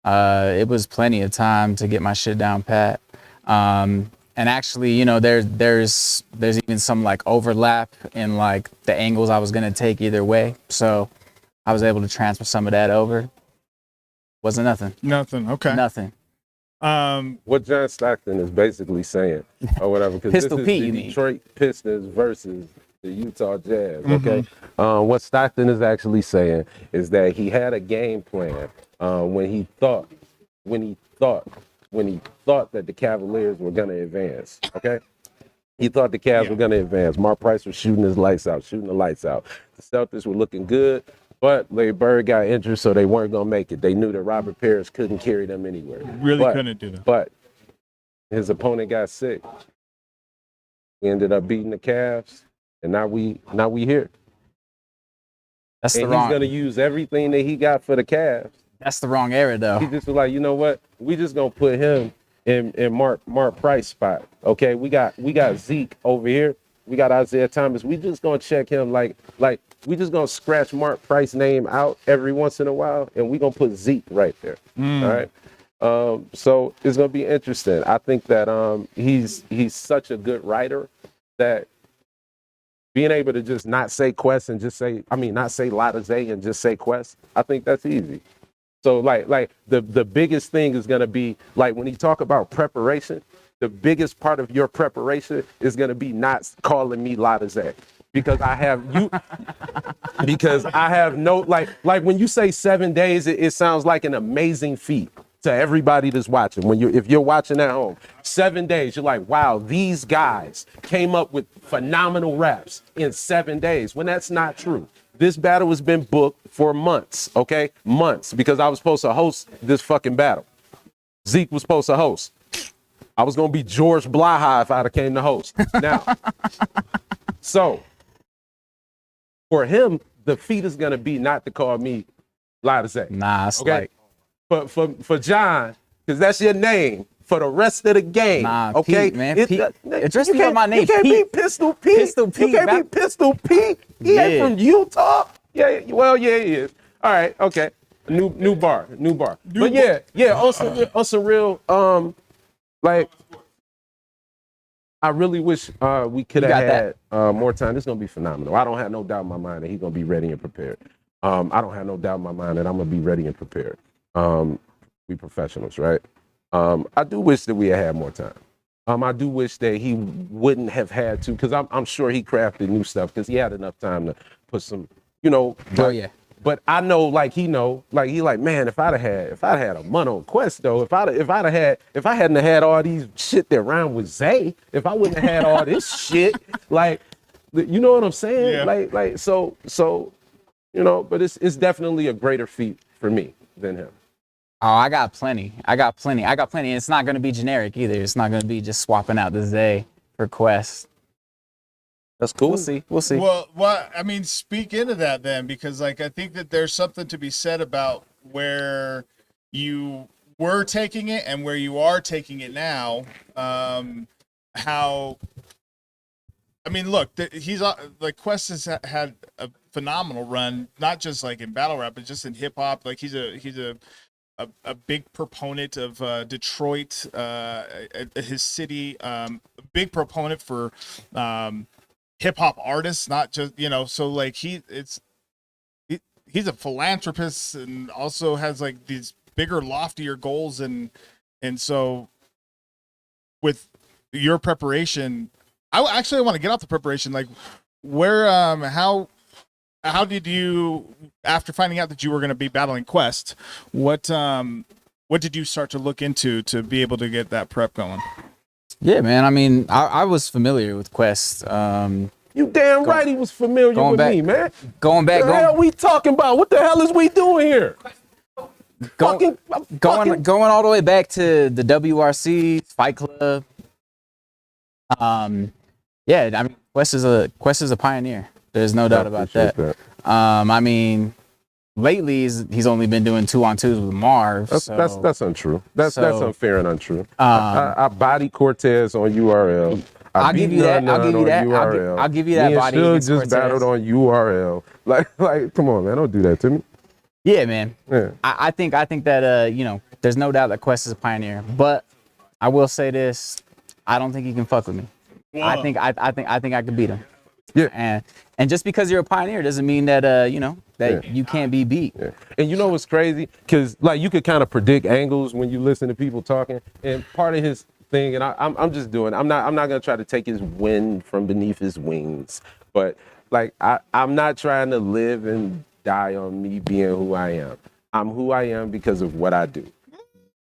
it was plenty of time to get my shit down pat. And actually, you know, there's even some like overlap in like the angles I was gonna take either way, so I was able to transfer some of that over. Wasn't nothing. Nothing. Okay. Nothing. What John Stockton is basically saying, or whatever, because this is the Detroit Pistons versus the Utah Jazz. Okay. What Stockton is actually saying is that he had a game plan when he thought that the Cavaliers were going to advance. Okay. He thought the Cavs were going to advance. Mark Price was shooting the lights out. The Celtics were looking good. But Larry Bird got injured, so they weren't going to make it. They knew that Robert Parrish couldn't carry them anywhere. Couldn't do that. But his opponent got sick. We ended up beating the Cavs, and now we here. He's going to use everything that he got for the Cavs. That's the wrong era, though. He just was like, you know what? We just going to put him in Mark Price spot. Okay, we got Zeke over here. We got Isaiah Thomas. We just going to check him like we just going to scratch Mark Price's name out every once in a while, and we going to put Zeke right there. All right? So it's going to be interesting. I think that he's such a good writer that being able to just not say Quest and not say Latazé and just say Quest, I think that's easy. So like the biggest thing is going to be like when you talk about preparation, the biggest part of your preparation is going to be not calling me Latazé. Because I have no like when you say 7 days, it sounds like an amazing feat to everybody that's watching. If you're watching at home, 7 days, you're like, wow, these guys came up with phenomenal raps in 7 days. When that's not true. This battle has been booked for months, okay? Months, because I was supposed to host this fucking battle. Zeke was supposed to host. I was gonna be George Blaha if I'd have came to host. Now, so for him, the feat is gonna be not to call me Latazé. Nah, it's okay. But for John, because that's your name for the rest of the game. Nah, okay, Pete, man. Address me by my name. You can't be Pistol Pete. Pistol Pete. You can't be Pistol Pete. He ain't from Utah. Yeah, well, yeah, he is. All right, okay. New bar. But yeah. On some real, like. I really wish we could have had more time. This is going to be phenomenal. I don't have no doubt in my mind that he's going to be ready and prepared. I don't have no doubt in my mind that I'm going to be ready and prepared. We professionals, right? I do wish that we had more time. I do wish that he wouldn't have had to, because I'm sure he crafted new stuff because he had enough time to put some, But I know, like he man, if I'd had a month on Quest though, if I hadn't had all these shit that rhyme with Zay, if I wouldn't have had all this shit, like, you know what I'm saying? Yeah. So, but it's definitely a greater feat for me than him. Oh, I got plenty. And it's not going to be generic either. It's not going to be just swapping out the Zay for Quest. That's cool. We'll see. Well, I mean, speak into that then, because like I think that there's something to be said about where you were taking it and where you are taking it now, how, I mean, look, he's like Quest has had a phenomenal run, not just like in battle rap, but just in hip hop. Like he's a big proponent of Detroit, his city, a big proponent for hip hop artists, not just, you know, so like he's a philanthropist and also has like these bigger, loftier goals, and so with your preparation, I actually want to get off the preparation. Like, where, how did you, after finding out that you were going to be battling Quest, what did you start to look into to be able to get that prep going? Yeah, man. I mean, I was familiar with Quest. You damn right he was familiar with me, man. Going back. What the hell we talking about? What the hell is we doing here? Going all the way back to the WRC Fight Club. Yeah, I mean, Quest is a pioneer. There's no doubt about that. I mean, lately he's only been doing 2-on-2s with Marv. That's untrue. That's unfair and untrue. I body Cortez on URL. I'll give you that. I'll give you that. I'll give you that. Me and body Suge against just Cortez. battled on URL. Like, come on, man, don't do that to me. Yeah, man. Yeah. I think that you know, there's no doubt that Quest is a pioneer. But I will say this: I don't think he can fuck with me. Whoa. I think I could beat him. Yeah. And just because you're a pioneer doesn't mean that you know that you can't be beat. Yeah. And you know what's crazy? Because like you could kind of predict angles when you listen to people talking. And part of his thing, and I'm just doing. I'm not gonna try to take his wind from beneath his wings. But like I'm not trying to live and die on me being who I am. I'm who I am because of what I do.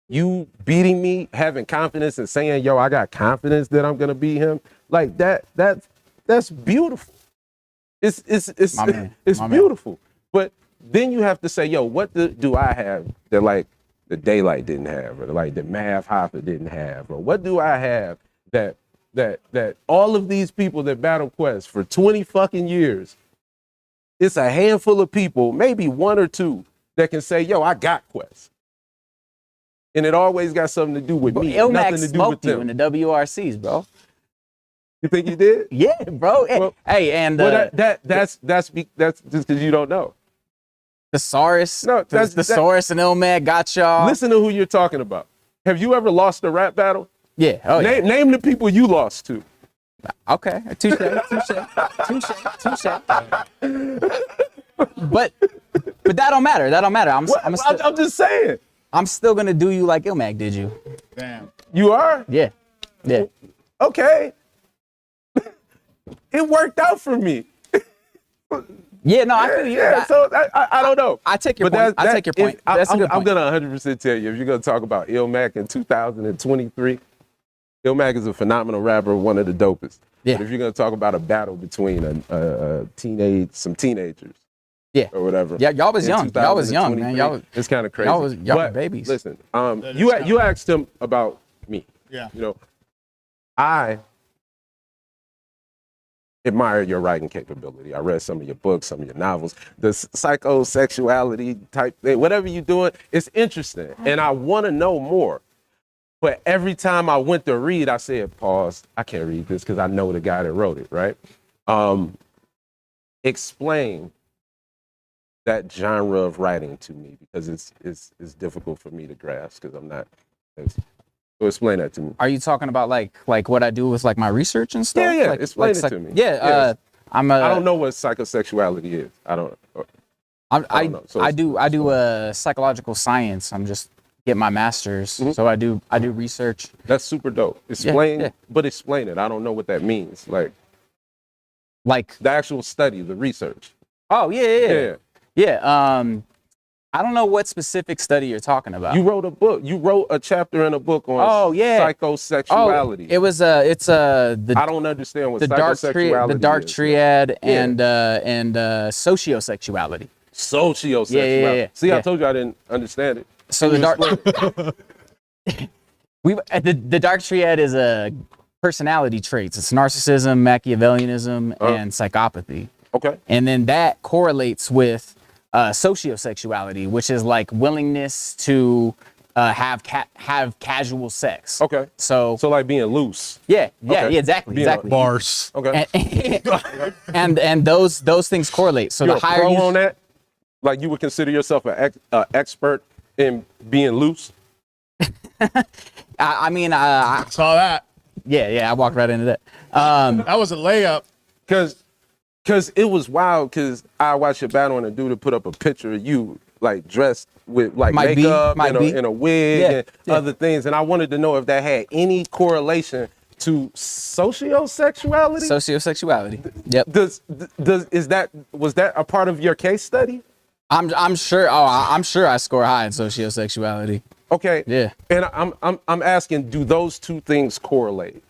You beating me, having confidence and saying, yo, I got confidence that I'm gonna beat him, like that's beautiful. It's beautiful. But then you have to say, yo, what do I have that like the Daylight didn't have, or like the Mav Hopper didn't have, or what do I have that all of these people that battle Quest for 20 fucking years, it's a handful of people, maybe one or two, that can say, yo, I got Quest. And it always got something to do with me, Ilmac nothing to do with smoked you them. in the WRCs, bro. You think you did? Yeah, bro. Well, hey, and that's just because you don't know. Thesaurus, no, Thesaurus and Ilmac got y'all. Listen to who you're talking about. Have you ever lost a rap battle? Yeah. Oh, yeah. Name the people you lost to. Okay. Touche. But that don't matter. That don't matter. I'm just saying. I'm still gonna do you like Ilmac did you. Damn. You are? Yeah. Yeah. Okay. It worked out for me. Yeah, no, I feel you. Yeah, so I don't know. I take your point. I take your point. That's a good I'm point. gonna 100% tell you, if you're gonna talk about Ilmac in 2023, Ilmac is a phenomenal rapper, one of the dopest. Yeah. But if you're gonna talk about a battle between some teenagers, yeah, or whatever. Yeah, y'all was young. Y'all was young, man. Y'all it's kind of crazy. Y'all were babies. Listen, you asked him about me. Yeah. You know, I admire your writing capability. I read some of your books, some of your novels. The psychosexuality type thing, whatever you're doing, it's interesting. And I want to know more. But every time I went to read, I said, pause, I can't read this because I know the guy that wrote it, right? Explain that genre of writing to me, because it's difficult for me to grasp because I'm not. So explain that to me. Are you talking about like what I do with like my research and stuff? Yeah, like, explain it to me. Yeah, I don't know what psychosexuality is. I don't know. So I do psychological science. I'm just getting my master's, so I do research. That's super dope. Explain, yeah. But explain it. I don't know what that means. Like the actual study, the research. Oh yeah. I don't know what specific study you're talking about. You wrote a book. You wrote a chapter in a book on psychosexuality. It was it's I don't understand what psychosexuality the dark is. triad and sociosexuality. Sociosexuality. Yeah. See, I told you I didn't understand it. So the dark triad is a personality traits. It's narcissism, Machiavellianism, and psychopathy. Okay. And then that correlates with sociosexuality, which is like willingness to have casual sex. Okay. So like being loose. Yeah, Okay. exactly, Being exactly. Bars. Okay. And those things correlate. So You're the higher a pro you on that? Like you would consider yourself an expert in being loose? I mean, I saw that. Yeah, I walked right into that. That was a layup. Cause it was wild. Cause I watched your battle and a dude put up a picture of you like dressed with like makeup and a wig and other things, and I wanted to know if that had any correlation to sociosexuality. Sociosexuality. Yep. Was that a part of your case study? I'm sure. Oh, I'm sure I score high in sociosexuality. Okay. Yeah. And I'm asking, do those two things correlate?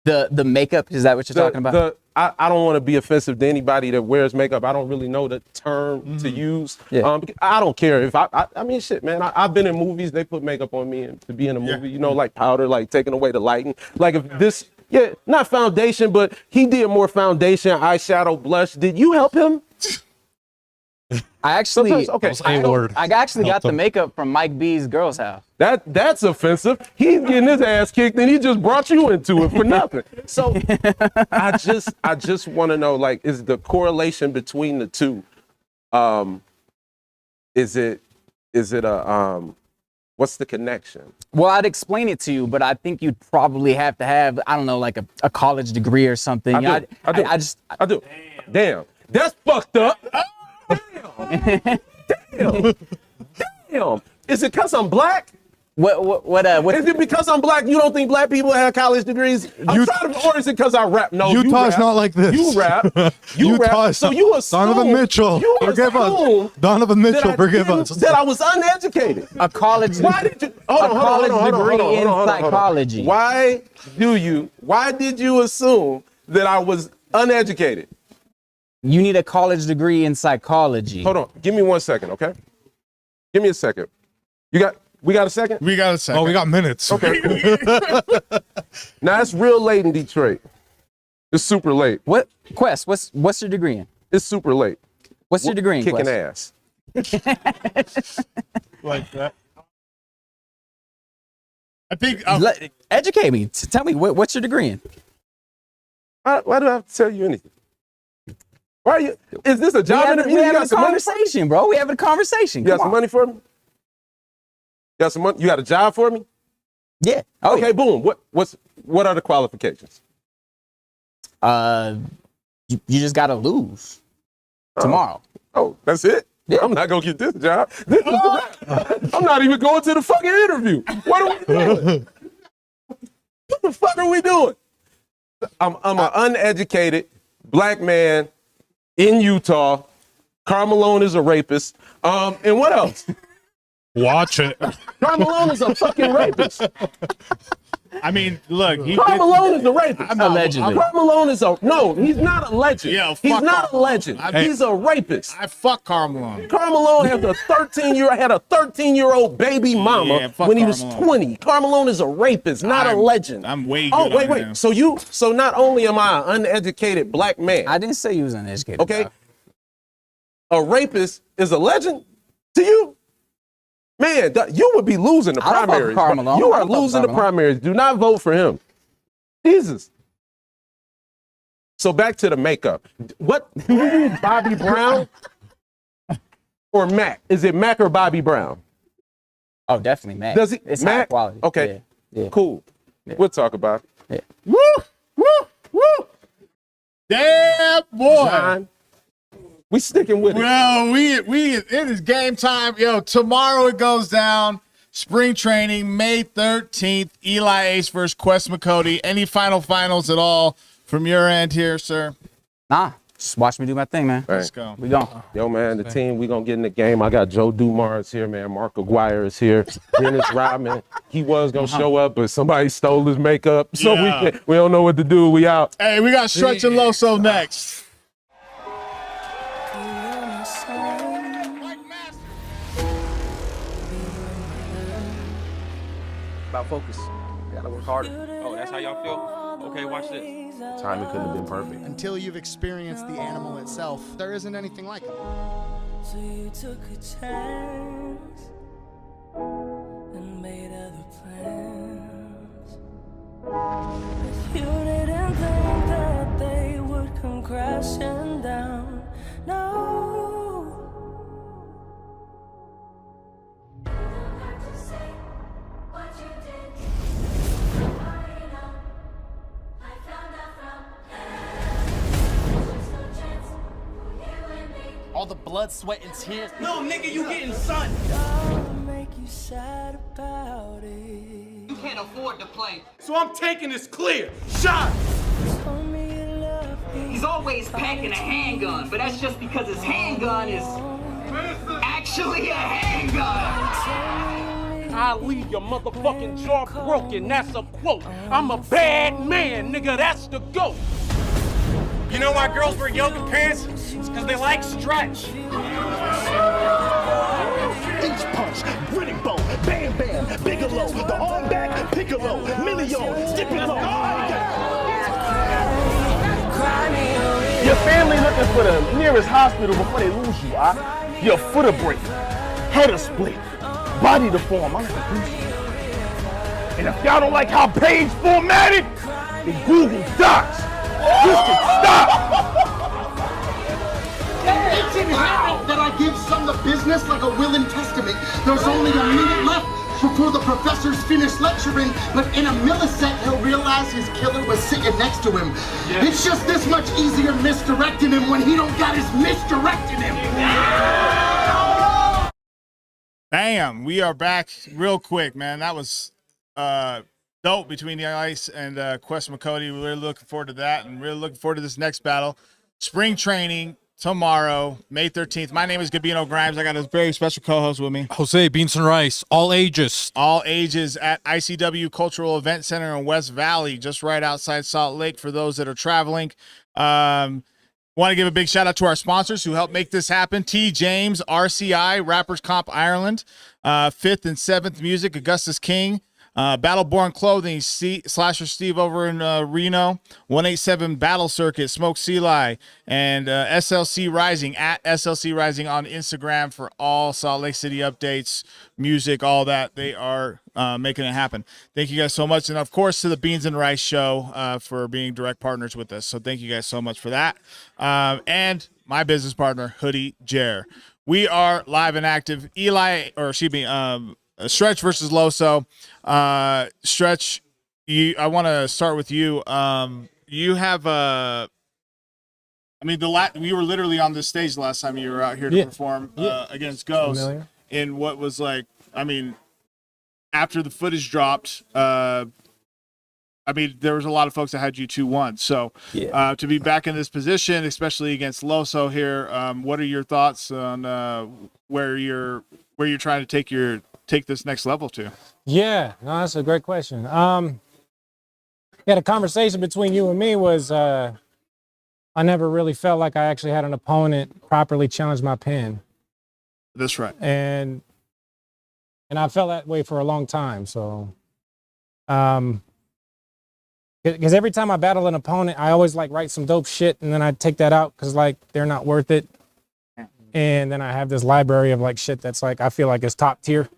The makeup, is that what you're talking about? I don't want to be offensive to anybody that wears makeup. I don't really know the term to use. Yeah. I don't care if I mean shit, man. I've been in movies, they put makeup on me and to be in a movie, you know, like powder, like taking away the lighting. Like if this, not foundation, but he did more foundation, eyeshadow, blush. Did you help him? I actually, I actually got the makeup from Mike B's girl's house. That's offensive. He's getting his ass kicked and he just brought you into it for nothing. So I just want to know, like, is the correlation between the two? Is it a what's the connection? Well, I'd explain it to you, but I think you'd probably have to have, I don't know, like a college degree or something. I do. Damn. That's fucked up. Damn. Is it because I'm black? What is it because I'm black? You don't think black people have college degrees? Or is it because I rap? No, Utah's not like this. You rap. Utah. So you assume Donovan Mitchell, forgive us. Donovan Mitchell, forgive us. That I was uneducated. A college. Why did you? College degree in psychology. Why did you assume that I was uneducated? You need a college degree in psychology. Hold on. Give me 1 second, okay? Give me a second. We got a second? We got a second. Oh, we got minutes. Okay. Now it's real late in Detroit. It's super late. What Quest? What's your degree in? It's super late. What's your degree in? Kicking Quest? ass. Like that. I think educate me. Tell me what's your degree in? Why do I have to tell you anything? Why are you? Is this a job interview? We having a conversation, bro. We having a conversation. You got some money for me? You got some money? You got a job for me? Yeah. Okay. Boom. What are the qualifications? You just gotta lose tomorrow. Oh, that's it? Yeah. I'm not gonna get this job. This is the rap. I'm not even going to the fucking interview. What are we doing? What the fuck are we doing? I'm an uneducated black man in Utah. Karl Malone is a rapist. And what else? Watch it. Karl Malone is a fucking rapist. I mean, look. Karl Malone is a rapist. Allegedly. Karl Malone is no, he's not a legend. Yeah, he's not a legend. He's a rapist. I fuck Karl Malone. Karl Malone had a 13-year-old baby mama when he was 20. Karl Malone is a rapist, not a legend. I'm way good. Oh, wait. So not only am I an uneducated black man. I didn't say you was uneducated. Okay. A rapist is a legend to you? Man, you would be losing the primaries. You are losing the primaries. Do not vote for him. Jesus. So back to the makeup. What do you use, Bobby Brown or Mac? Is it Mac or Bobby Brown? Oh, definitely Mac. Does it? It's Mac? high quality. Okay. Yeah. Cool. Yeah. We'll talk about it. Yeah. Woo! Damn, boy. John, we sticking with it. Well, it is game time. Yo, tomorrow it goes down. Spring training, May 13th. Eli Ace versus Quest Mcody. Any finals at all from your end here, sir? Nah, just watch me do my thing, man. Right. Let's go. We go. Yo, man, the team, we gonna get in the game. I got Joe Dumars here, man. Mark Aguirre is here. Dennis Rodman, he was gonna show up, but somebody stole his makeup. So we don't know what to do. We out. Hey, we got Stretch and Loso next. About focus. You gotta work harder. Oh, that's how y'all feel? Okay, watch this. Timing couldn't have been perfect. Until you've experienced the animal itself, there isn't anything like it. So you took a chance the blood, sweat, and tears. No, nigga, you getting sun. I'll make you sad about it. You can't afford to play. So I'm taking this clear. Shot! Told me you love me. He's always packing a handgun, but that's just because his handgun is actually a handgun. I leave your motherfucking jaw broken, that's a quote. I'm a bad man, nigga, that's the GOAT. You know why girls wear yoga pants? It's because they like stretch. Each punch, grinning bow, bam bam, Bigelow, the arm back, Piccolo, Milio, skipping low. Your family looking for the nearest hospital before they lose you, Your foot a break, head a split, body deformed. I like to appreciate it. And if y'all don't like how page formatted, then Google Docs. You should stop. It's inherent that I give some the business like a will and testament. There's only a minute left before the professor's finished lecturing, but in a millisecond he'll realize his killer was sitting next to him. Yeah. It's just this much easier misdirecting him when he don't got his misdirecting him. Bam! We are back real quick, man. That was dope between Eli Ace and Quest Mcody. We're really looking forward to that, and really looking forward to this next battle. Spring training tomorrow, May 13th. My name is Gabino Grhymes. I got a very special co-host with me, Jose Beans and Rice, all ages. All ages at ICW Cultural Event Center in West Valley, just right outside Salt Lake for those that are traveling. Want to give a big shout out to our sponsors who helped make this happen. T. James, RCI, Rappers Comp Ireland, 5th and 7th Music, Augustus King, Battleborn Clothing, Slasher Steve over in Reno, 187 Battle Circuit, Smoke Seali, and SLC Rising, at SLC Rising on Instagram for all Salt Lake City updates, music, all that. They are making it happen. Thank you guys so much. And, of course, to the Beans and Rice Show for being direct partners with us. So thank you guys so much for that. And my business partner, Hoodie Jer. We are live and active. Stretch versus Loso. Stretch, I want to start with you. You have we were literally on this stage the last time you were out here to perform against Ghost in what was like, after the footage dropped, there was a lot of folks that had you 2-1. So to be back in this position, especially against Loso here, what are your thoughts on where you're trying to take this next level to? Yeah, no, that's a great question. The conversation between you and me was I never really felt like I actually had an opponent properly challenge my pen. That's right. And I felt that way for a long time. So because every time I battle an opponent, I always write some dope shit and then I take that out because they're not worth it. And then I have this library of shit that's I feel like it's top tier.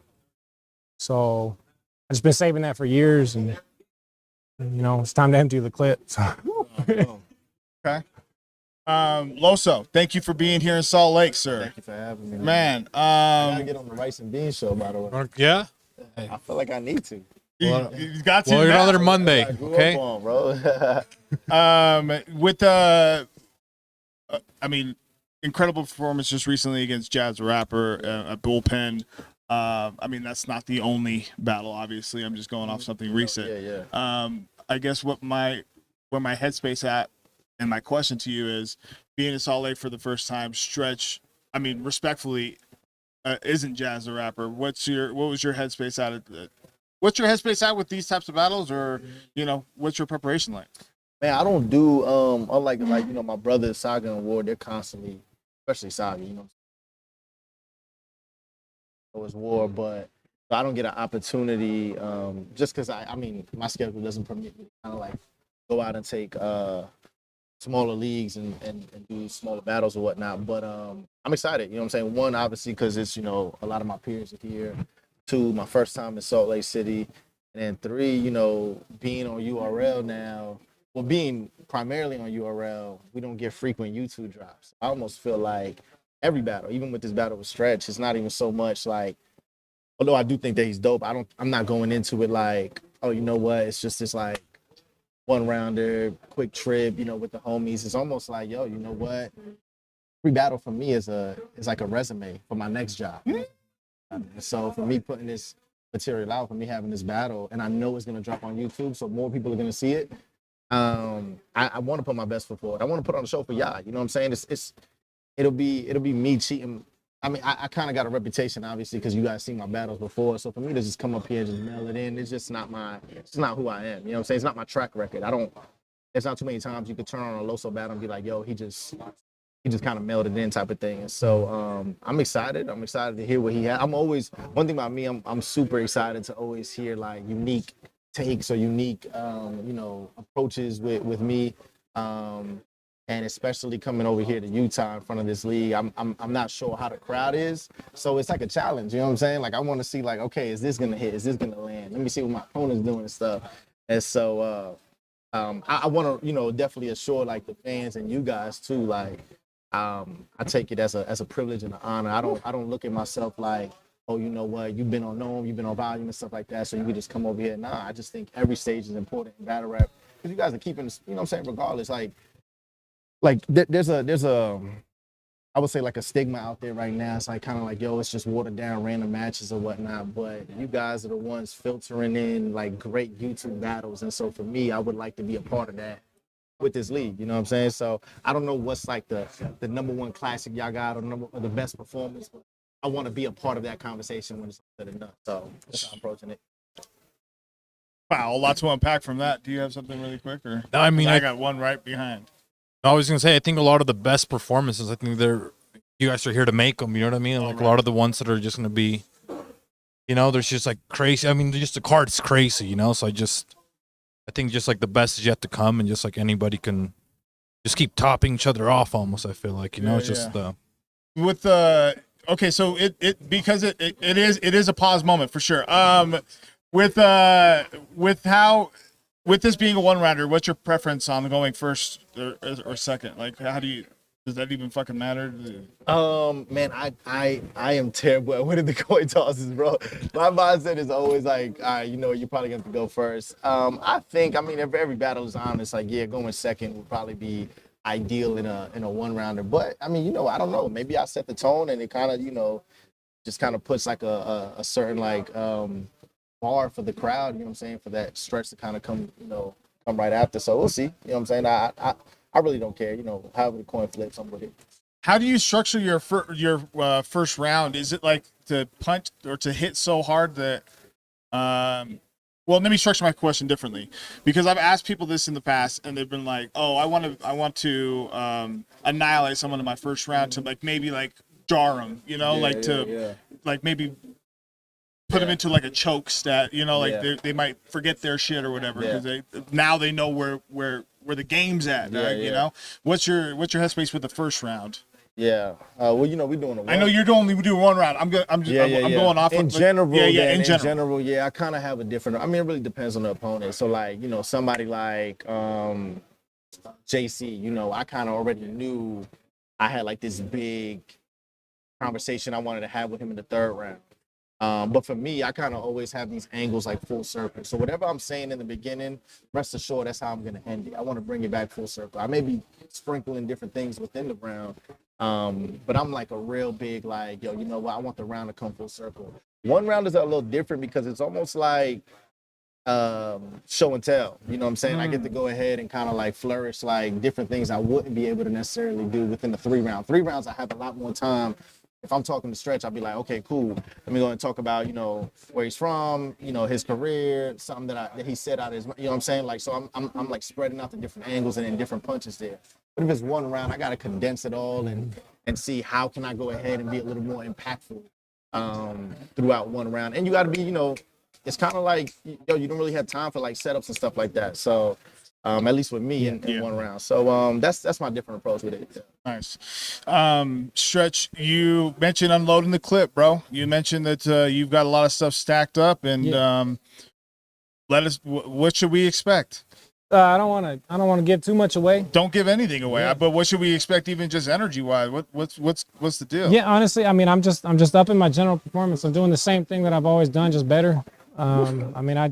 So I've just been saving that for years, and it's time to empty the clip. So. Okay. Loso, thank you for being here in Salt Lake, sir. Thank you for having me. Man, I gotta get on the Rice and Beans show, by the way. Yeah? I feel like I need to. You got to. Well, you're another Monday, okay? On, bro. With incredible performance just recently against Jazz the Rapper, a bullpen. That's not the only battle, obviously. I'm just going off something recent. Yeah. I guess where my headspace at, and my question to you is, being in Salt Lake for the first time, Stretch, respectfully, isn't Jazz the Rapper. What was your headspace at? What's your headspace at with these types of battles, or what's your preparation like? Man, I don't do unlike my brother Saga and War. They're constantly, especially Saga, it was War, but I don't get an opportunity just because my schedule doesn't permit me to kind of go out and take smaller leagues and do smaller battles or whatnot. But I'm excited. One, obviously, because it's a lot of my peers are here. 2, my first time in Salt Lake City, and then 3, being on URL now. Well, being primarily on URL, we don't get frequent YouTube drops. I almost feel like every battle, even with this battle with Stretch, it's not even so much although I do think that he's dope, I'm not going into it oh, you know what, it's just this one rounder, quick trip, with the homies. It's almost yo, you know what, every battle for me is like a resume for my next job. So for me putting this material out, for me having this battle, and I know it's gonna drop on YouTube, so more people are gonna see it. I want to put my best foot forward. I want to put on a show for y'all. You know what I'm saying? It'll be me cheating. I mean, I kind of got a reputation, obviously, because you guys seen my battles before. So for me to just come up here and just mail it in, it's just not who I am. You know what I'm saying? It's not my track record. It's not too many times you could turn on a Loso battle and be like, yo, he just kind of mailed it in type of thing. And so I'm excited. I'm excited to hear what he had. One thing about me, I'm super excited to always hear like unique takes or unique, approaches with me. And especially coming over here to Utah in front of this league, I'm not sure how the crowd is. So it's like a challenge, you know what I'm saying? Like I want to see like, okay, is this gonna hit? Is this gonna land? Let me see what my opponent's doing and stuff. And so I want to, definitely assure like the fans and you guys too, like I take it as a privilege and an honor. I don't look at myself like, oh, you know what, you've been on Gnome, you've been on Volume and stuff like that, so you can just come over here. Nah, I just think every stage is important in battle rap because you guys are keeping, you know what I'm saying, regardless, there's a I would say like a stigma out there right now. It's like kind of like, yo, it's just watered down random matches or whatnot. But you guys are the ones filtering in like great YouTube battles. And so for me, I would like to be a part of that with this league. You know what I'm saying? So I don't know what's like the number one classic y'all got or the best performance. But I want to be a part of that conversation when it's said and done. So that's how I'm approaching it. Wow, a lot to unpack from that. Do you have something really quick? Or I mean, I got one right behind. I was gonna say, I think a lot of the best performances, I think you guys are here to make them. You know what I mean? Like a lot of the ones that are just gonna be, there's just like crazy. I mean, just the card's crazy, So I think just like the best is yet to come, and just like anybody can just keep topping each other off. Almost, I feel like it's just with the okay. So it because it is a pause moment for sure. With this being a one rounder, what's your preference on going first or second? Like, does that even fucking matter? Man, I am terrible at winning the coin tosses, bro. My mindset is always like, all right, you're probably gonna have to go first. I mean, if every battle is honest, like, yeah, going second would probably be ideal in a one rounder. But I mean, I don't know. Maybe I set the tone and it kind of, just kind of puts like a certain like bar for the crowd, you know what I'm saying, for that stretch to kind of come right after. So we'll see. You know what I'm saying? I really don't care. However the coin flips, I'm with it. How do you structure your first round? Is it like to punch or to hit so hard that? Well, let me structure my question differently, because I've asked people this in the past, and they've been like, "Oh, I want to annihilate someone in my first round to like maybe like jar them, like maybe." Put them into like a choke stat, they might forget their shit or whatever because they know where the game's at. What's your headspace with the first round? Yeah, well, we're doing a one. I know you're only doing one round. I'm going off in general. In general, I kind of have a different. I mean, it really depends on the opponent. So like somebody like JC, I kind of already knew I had like this big conversation I wanted to have with him in the third round. But for me, I kind of always have these angles like full circle. So whatever I'm saying in the beginning, rest assured that's how I'm going to end it. I want to bring it back full circle. I may be sprinkling different things within the round, but I'm like a real big like, yo, you know what? I want the round to come full circle. One round is a little different because it's almost like show and tell. You know what I'm saying? I get to go ahead and kind of like flourish like different things I wouldn't be able to necessarily do within the 3 round. 3 rounds, I have a lot more time. If I'm talking to Stretch, I'll be like, okay, cool. Let me go and talk about, where he's from, his career, something that he said out of his, you know what I'm saying? Like, so I'm like spreading out the different angles and then different punches there. But if it's one round, I got to condense it all and see how can I go ahead and be a little more impactful throughout one round. And you got to be, it's kind of like, you don't really have time for like setups and stuff like that. So at least with me in one round. So that's my different approach with it. Yeah. Nice. Stretch, you mentioned unloading the clip, bro. You mentioned that you've got a lot of stuff stacked up, and what should we expect? I don't want to give too much away. Don't give anything away. But what should we expect, even just energy wise? What's the deal? Yeah, honestly, I mean, I'm just upping my general performance. I'm doing the same thing that I've always done, just better. I mean, I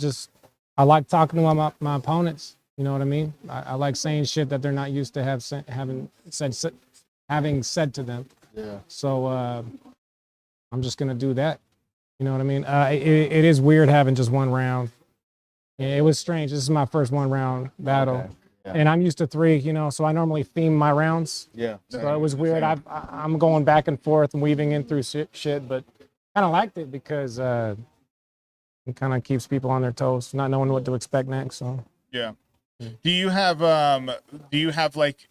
like talking to my opponents. You know what I mean? I like saying shit that they're not used to having having said to them. Yeah. So I'm just gonna do that. You know what I mean? It is weird having just one round. Yeah, it was strange. This is my first one round battle. Okay. Yeah. And I'm used to 3, you know, so I normally theme my rounds. Yeah. So it was weird. I'm going back and forth and weaving in through shit, but kind of liked it because it kind of keeps people on their toes, not knowing what to expect next. So Yeah. Do you have like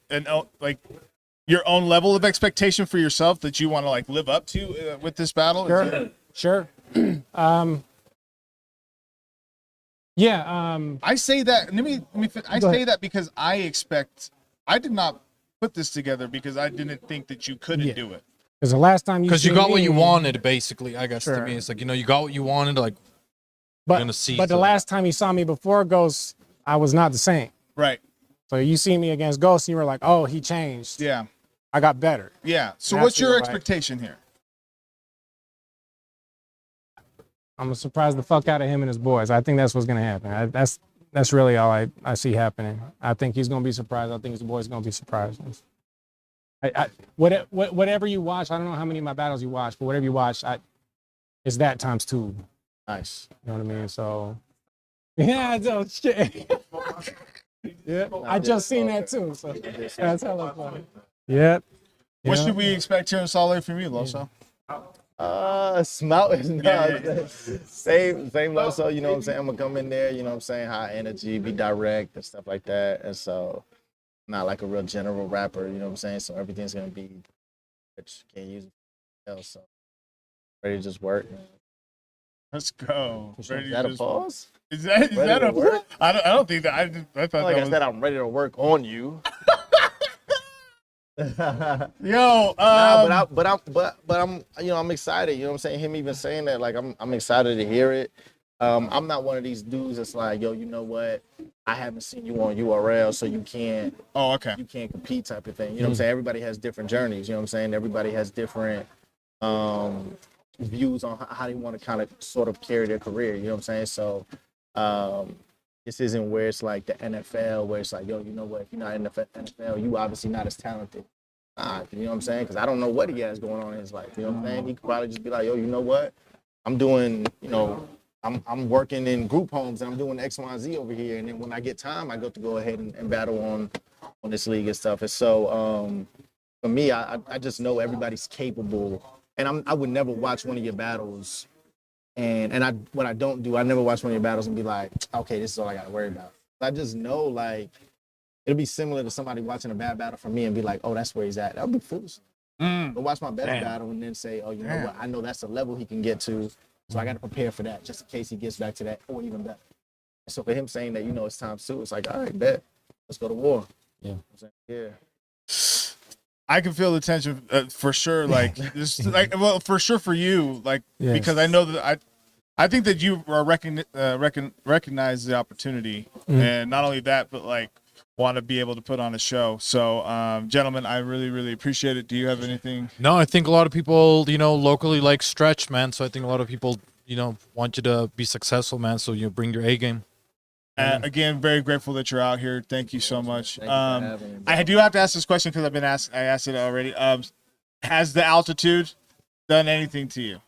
your own level of expectation for yourself that you want to like live up to with this battle? Sure. Yeah. I say that. I say that because I did not put this together because I didn't think that you couldn't do it. Because the last time Because you seen got what me- you wanted, basically. I guess to Sure. me, it's like, you know, you got what you wanted. Like, you're gonna see. But the last time you saw me before Ghost, I was not the same. Right. So you see me against Ghost, and you were like, "Oh, he changed." Yeah. I got better. Yeah. So That's what's your right. expectation here? I'm gonna surprise the fuck out of him and his boys. I think that's what's gonna happen. That's really all I see happening. I think he's gonna be surprised. I think his boys gonna be surprised. Whatever you watch, I don't know how many of my battles you watch, but whatever you watch, it's that times 2. Nice. You know what I mean? So yeah, no shit. Yeah, I just seen that too. So that's hella funny. Yep. What Yeah. should we expect here in Salt Lake from you, Loso? Smell is same Loso, you know what I'm saying? I'm gonna come in there, you know what I'm saying, high energy, be direct and stuff like that. And so not like a real general rapper, you know what I'm saying? So everything's gonna be which can't use it else. So ready to just work. Let's go. Is that a pause? Is that a work? I don't think that I thought Like that I was said, I'm ready to work on you. Yo, but I'm you know, I'm excited. You know what I'm saying? Him even saying that, like I'm excited to hear it. I'm not one of these dudes that's like, yo, you know what? I haven't seen you on URL, so you can't. Oh, okay. You can't compete, type of thing. You know what I'm saying? Everybody has different journeys. You know what I'm saying? Everybody has different views on how they want to kind of sort of carry their career. You know what I'm saying? So this isn't where it's like the NFL, where it's like, yo, you know what? If you're not in the NFL, you obviously not as talented. You know what I'm saying? Because I don't know what he has going on in his life. You know what I'm saying? He could probably just be like, yo, you know what? I'm doing, you know, I'm working in group homes and I'm doing X, Y, and Z over here. And then when I get time, I go ahead and battle on this league and stuff. And so for me, I just know everybody's capable. And I would never watch one of your battles. And what I don't do, I never watch one of your battles and be like, okay, this is all I got to worry about. I just know, like, it'll be similar to somebody watching a bad battle from me and be like, oh, that's where he's at. That would be foolish. But watch my better battle and then say, oh, you know what? I know that's the level he can get to. So I got to prepare for that just in case he gets back to that or even better. And so for him saying that, you know, it's time to, it's like, all right, bet. Let's go to war. Yeah. Yeah. I can feel the tension for sure. Like this, like, well, for sure for you, like, Yes. because I know that I think that you are recognize the opportunity, and not only that, but like want to be able to put on a show. So, gentlemen, I really, really appreciate it. Do you have anything? No, I think a lot of people, you know, locally like Stretch, man. So I think a lot of people, you know, want you to be successful, man. So you bring your A game. Again, very grateful that you're out here. Thank you so much. I do have to ask this question because I asked it already. Has the altitude done anything to you?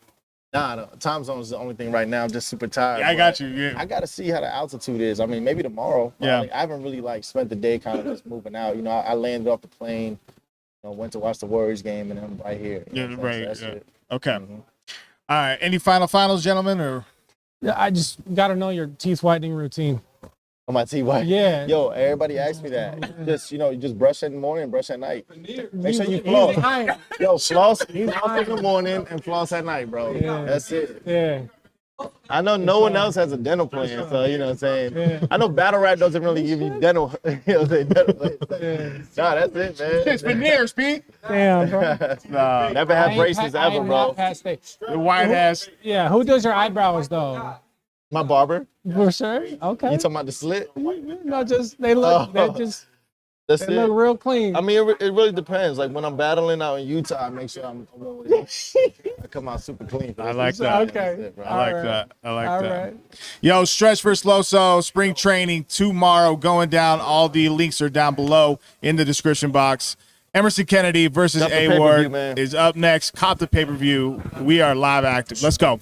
Nah, the time zone is the only thing right now. I'm just super tired. Yeah, I got you. Yeah. I got to see how the altitude is. I mean, maybe tomorrow. Yeah. I haven't really like spent the day kind of just moving out. You know, I landed off the plane, you know, went to watch the Warriors game, and I'm right here. You know what I'm saying? So that's it. Okay. All right. Any finals, gentlemen, or? Yeah, I just got to know your teeth whitening routine. On my teeth white. Yeah. Yo, everybody asks me that. Just, you know, you just brush in the morning and brush at night. Make sure you He's floss. high. Yo, floss in the morning and floss at night, bro. Yeah. That's it. Yeah. I know no one else has a dental plan, so you know what I'm saying. Yeah. I know battle rap doesn't really give you dental. You know what I'm saying? Dental plan. Nah, that's it, man. It's veneers, Pete. Damn, bro. Nah, never had braces ever, bro. The white ass. Yeah, who does your eyebrows though? My barber. For sure. Okay. You talking about the slit? No, just they look. They just. That's They it. look real clean. I mean, it really depends. Like when I'm battling out in Utah, I make sure I come out super clean. I like that. Okay. That's it, bro. I like that. I like All that. right. Yo, Stretch vs. Loso, spring training tomorrow going down. All the links are down below in the description box. Emerson Kennedy versus Cop the A pay-per-view, Ward man. is up next. Cop the pay-per-view. We are live active. Let's go.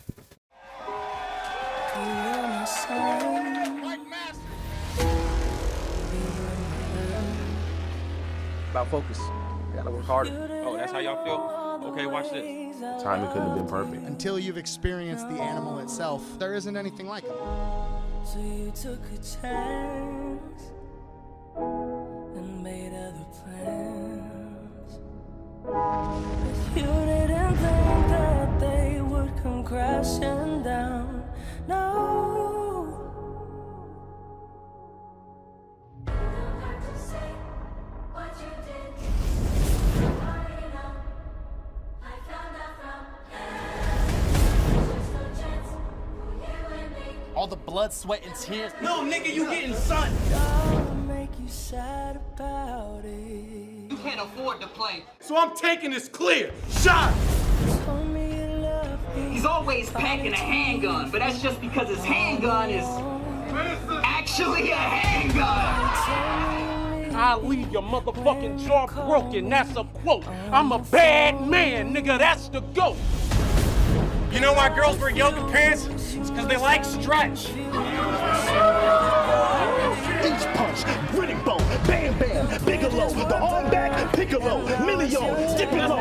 About focus. Gotta work harder. Oh, that's how y'all feel? Okay, watch this. Timing couldn't have been perfect. Until you've experienced the animal itself, there isn't anything like it. So you took a chance and made other plans. But you didn't think that they would come crashing down. No. You don't have to say what you did. I already know. I found out from there's just no chance for you and me. All the blood, sweat, and tears. No, nigga, you getting sun. I'll make you sad about it. You can't afford to play. So I'm taking this clear. Shot! Told me you love me. He's always packing a handgun, but that's just because his handgun is actually a handgun. I'll leave your motherfucking jaw broken, that's a quote. I'm a bad man, nigga, that's the GOAT. You know why girls wear yoga pants? It's because they like stretch. Inch punch, grinning bone, bam bam, Bigelow, the arm back, Piccolo, Million, Stipula.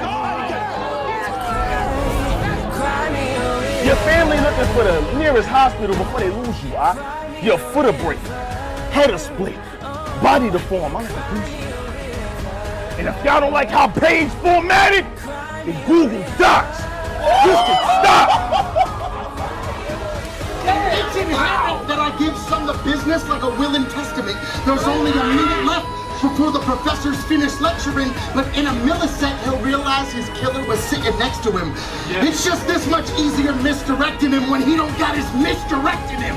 Your family looking for the nearest hospital before they lose you, Your foot a break, head a split, body deformed. I'm like a goose. And if y'all don't like how page formatted, then Google Docs. You can stop. It's imperative that I give some the business like a will and testament. There's only a minute left before the professor's finished lecturing, but in a millisecond he'll realize his killer was sitting next to him. Yeah. It's just this much easier misdirecting him when he don't got his misdirecting him.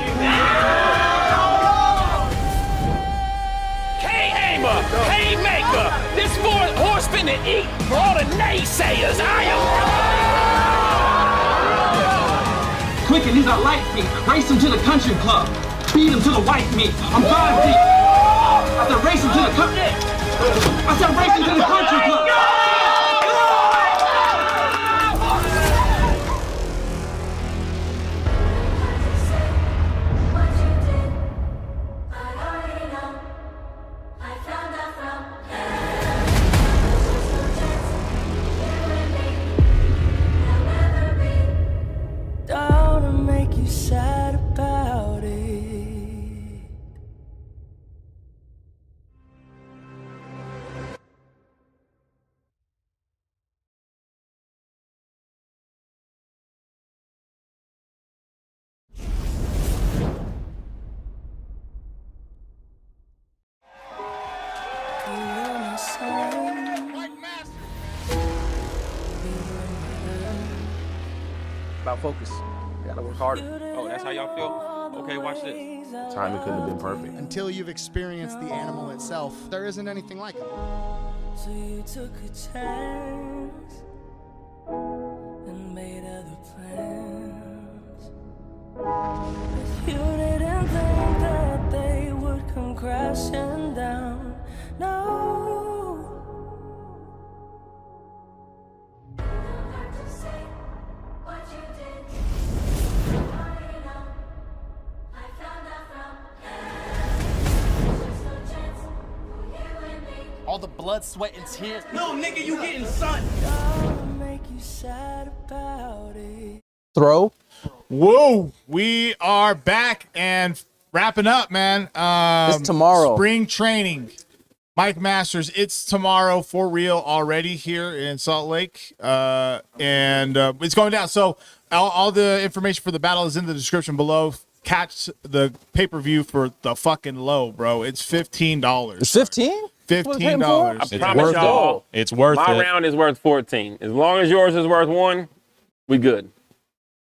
K-Hamer, Haymaker, this fourth horseman to eat for all the naysayers. I am. Quick and these are light feet. Race him to the country club. Beat him to the white meat. I'm 5 deep. I said race him to the country. I said race him to the country club. What you did, I already know. I found out from there's just no chance you and me. There'll never be. Don't make you sad about it. You are my sun. About focus. Gotta work harder. Oh, that's how y'all feel? Okay, watch this. Timing couldn't have been perfect. Until you've experienced the animal itself, there isn't anything like it. So you took a chance and made other plans. But you didn't think that they would come crashing down. No. You don't have to say what you did. I already know. I found out from there's just no chance for you and me. All the blood, sweat, and tears. No, nigga, you getting sun. Don't make you sad about it. Throw. Whoa, we are back and wrapping up, man. It's tomorrow. Spring training. Mike Masters, it's tomorrow for real already here in Salt Lake. And it's going down. So all the information for the battle is in the description below. Catch the pay-per-view for the fucking low, bro. It's $15. It's 15? $15. I It's promise worth y'all, it. It's worth my it. round is worth 14. As long as yours is worth 1, we good.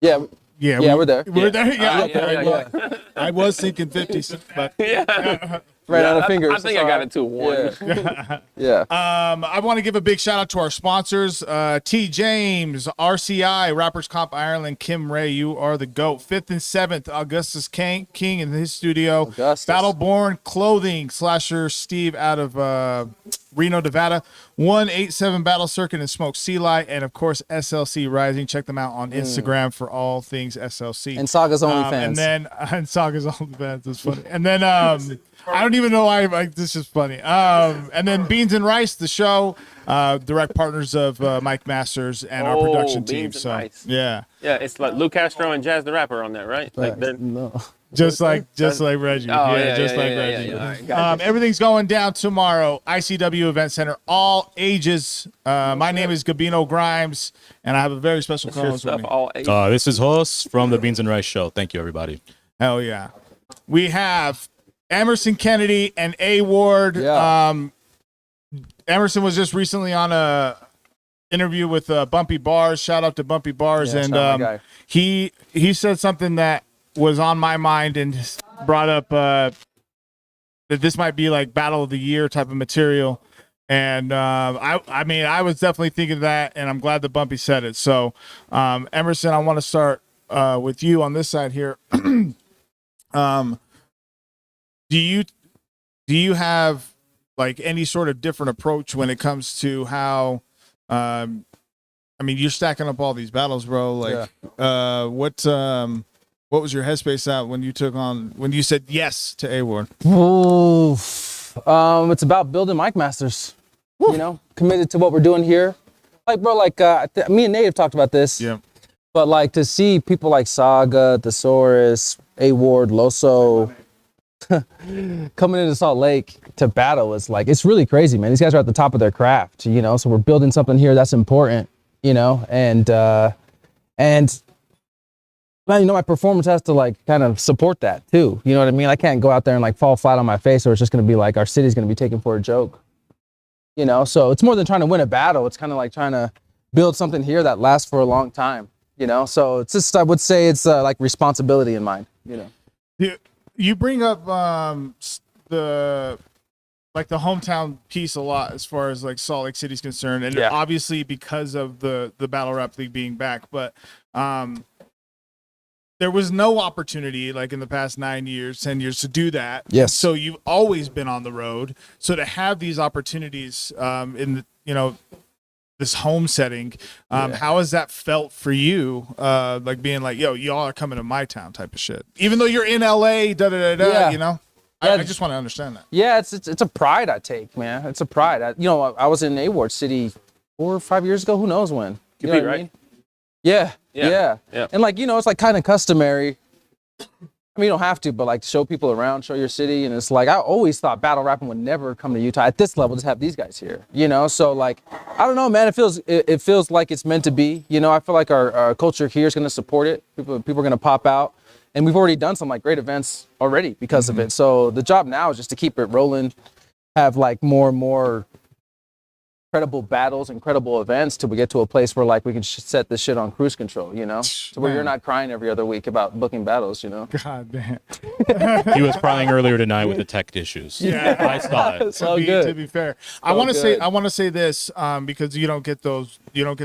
Yeah. Yeah, we're there. We're there. Yeah, Yeah, okay. yeah, I was thinking 50, but Yeah. Ran out of I fingers. think I got it to 1. Yeah. I want to give a big shout out to our sponsors, T. James, RCI, Rappers Comp Ireland, Kim Ray, you are the GOAT. 5th and 7th, Augustus King in his studio. Battleborn Clothing, Slasher Steve out of Reno, Nevada. 187 Battle Circuit and Smoke Sea Light, and of course SLC Rising. Check them out on Instagram for all things SLC. And Saga's OnlyFans. And then and Saga's OnlyFans is funny. And then I don't even know why this is funny. And then Beans and Rice, the show, direct partners of Mike Masters and our production team. Beans and So Rice. yeah, it's like Lou Castro and Jazz the Rapper on that, right? Like just like Reggie. Oh, Reggie. All right, gotcha. Everything's going down tomorrow. ICW Event Center, all ages. My name is Gabino Grhymes, and I have a very special co-host with me. This is Jos from the Beans and Rice Show. Thank you, everybody. Hell yeah. We have Emerson Kennedy and A Ward. Emerson was just recently on a interview with Bumpy Bars. Shout out to Bumpy Bars. Yeah, and shout out my guy. he said something that was on my mind and brought up that this might be like Battle of the Year type of material. And I mean, I was definitely thinking that, and I'm glad that Bumpy said it. So, Emerson, I want to start with you on this side here. Do you have like any sort of different approach when it comes to how I mean, you're stacking up all these battles, bro. Like what was your headspace at when you said yes to A-Ward? It's about building Mike Masters. You know, committed to what we're doing here. Like, bro, like me and Nate have talked about this. Yeah. But like to see people like Saga, Thesaurus, A-Ward, Loso coming into Salt Lake to battle is like, it's really crazy, man. These guys are at the top of their craft, you know, so we're building something here that's important, you know, and man, you know, my performance has to like kind of support that too. You know what I mean? I can't go out there and like fall flat on my face, or it's just going to be like our city's going to be taken for a joke, you know? So it's more than trying to win a battle. It's kind of like trying to build something here that lasts for a long time, you know? So it's just, I would say it's like responsibility in mind, you know? You bring up the hometown piece a lot as far as like Salt Lake City's concerned, and obviously because of the Battle Rap League being back, but there was no opportunity like in the past 9 years, 10 years to do that. Yes. So you've always been on the road. So to have these opportunities in the, you know, this home setting, how has that felt for you? Like being like, yo, y'all are coming to my town type of shit. Even though you're in LA, you know? I just want to understand that. Yeah, it's a pride I take, man. It's a pride. You know, I was in A-Ward City 4 or 5 years ago. Who knows when? Could You know be, what I right? mean? Yeah. And like, you know, it's like kind of customary. I mean, you don't have to, but like show people around, show your city. And it's like, I always thought battle rapping would never come to Utah at this level, just have these guys here, you know? So like, I don't know, man, it feels like it's meant to be, you know? I feel like our culture here is going to support it. People are going to pop out, and we've already done some like great events already because of it. So the job now is just to keep it rolling, have like more and more credible battles, incredible events till we get to a place where like we can set this shit on cruise control, you know? So where you're not crying every other week about booking battles, you know? God damn. He was crying earlier tonight with the tech issues. Yeah, I saw it. To be fair, I want to say this because you don't get the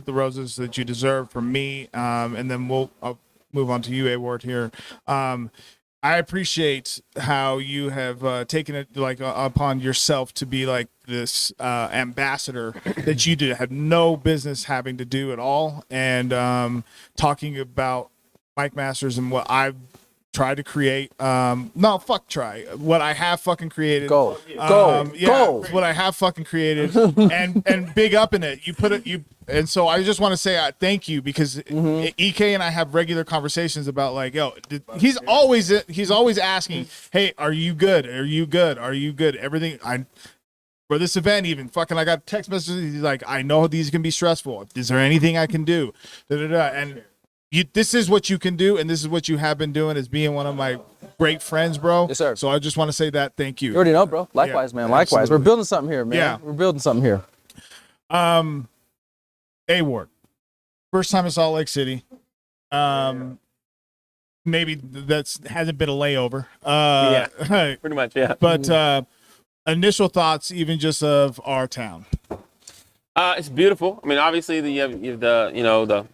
roses that you deserve from me, and then I'll move on to you, A-Ward here. I appreciate how you have taken it like upon yourself to be like this ambassador that you have no business having to do at all, and talking about Mike Masters and what I've tried to create. What I have fucking created. Go. What I have fucking created, and big up in it. You put it. And so I just want to say thank you, because EK and I have regular conversations about like, yo, he's always asking, hey, are you good? Are you good? Are you good? Everything for this event, even fucking, I got text messages. He's like, I know these can be stressful. Is there anything I can do? And this is what you can do, and this is what you have been doing, is being one of my great friends, bro. Yes, sir. So I just want to say that thank you. You already know, bro. Likewise, man. Likewise. Absolutely. We're building something here, man. Yeah. We're building something here. A-Ward, first time in Salt Lake City. maybe that's hasn't been a layover. Yeah, pretty much. Yeah. But initial thoughts, even just of our town. It's beautiful. I mean, obviously you have the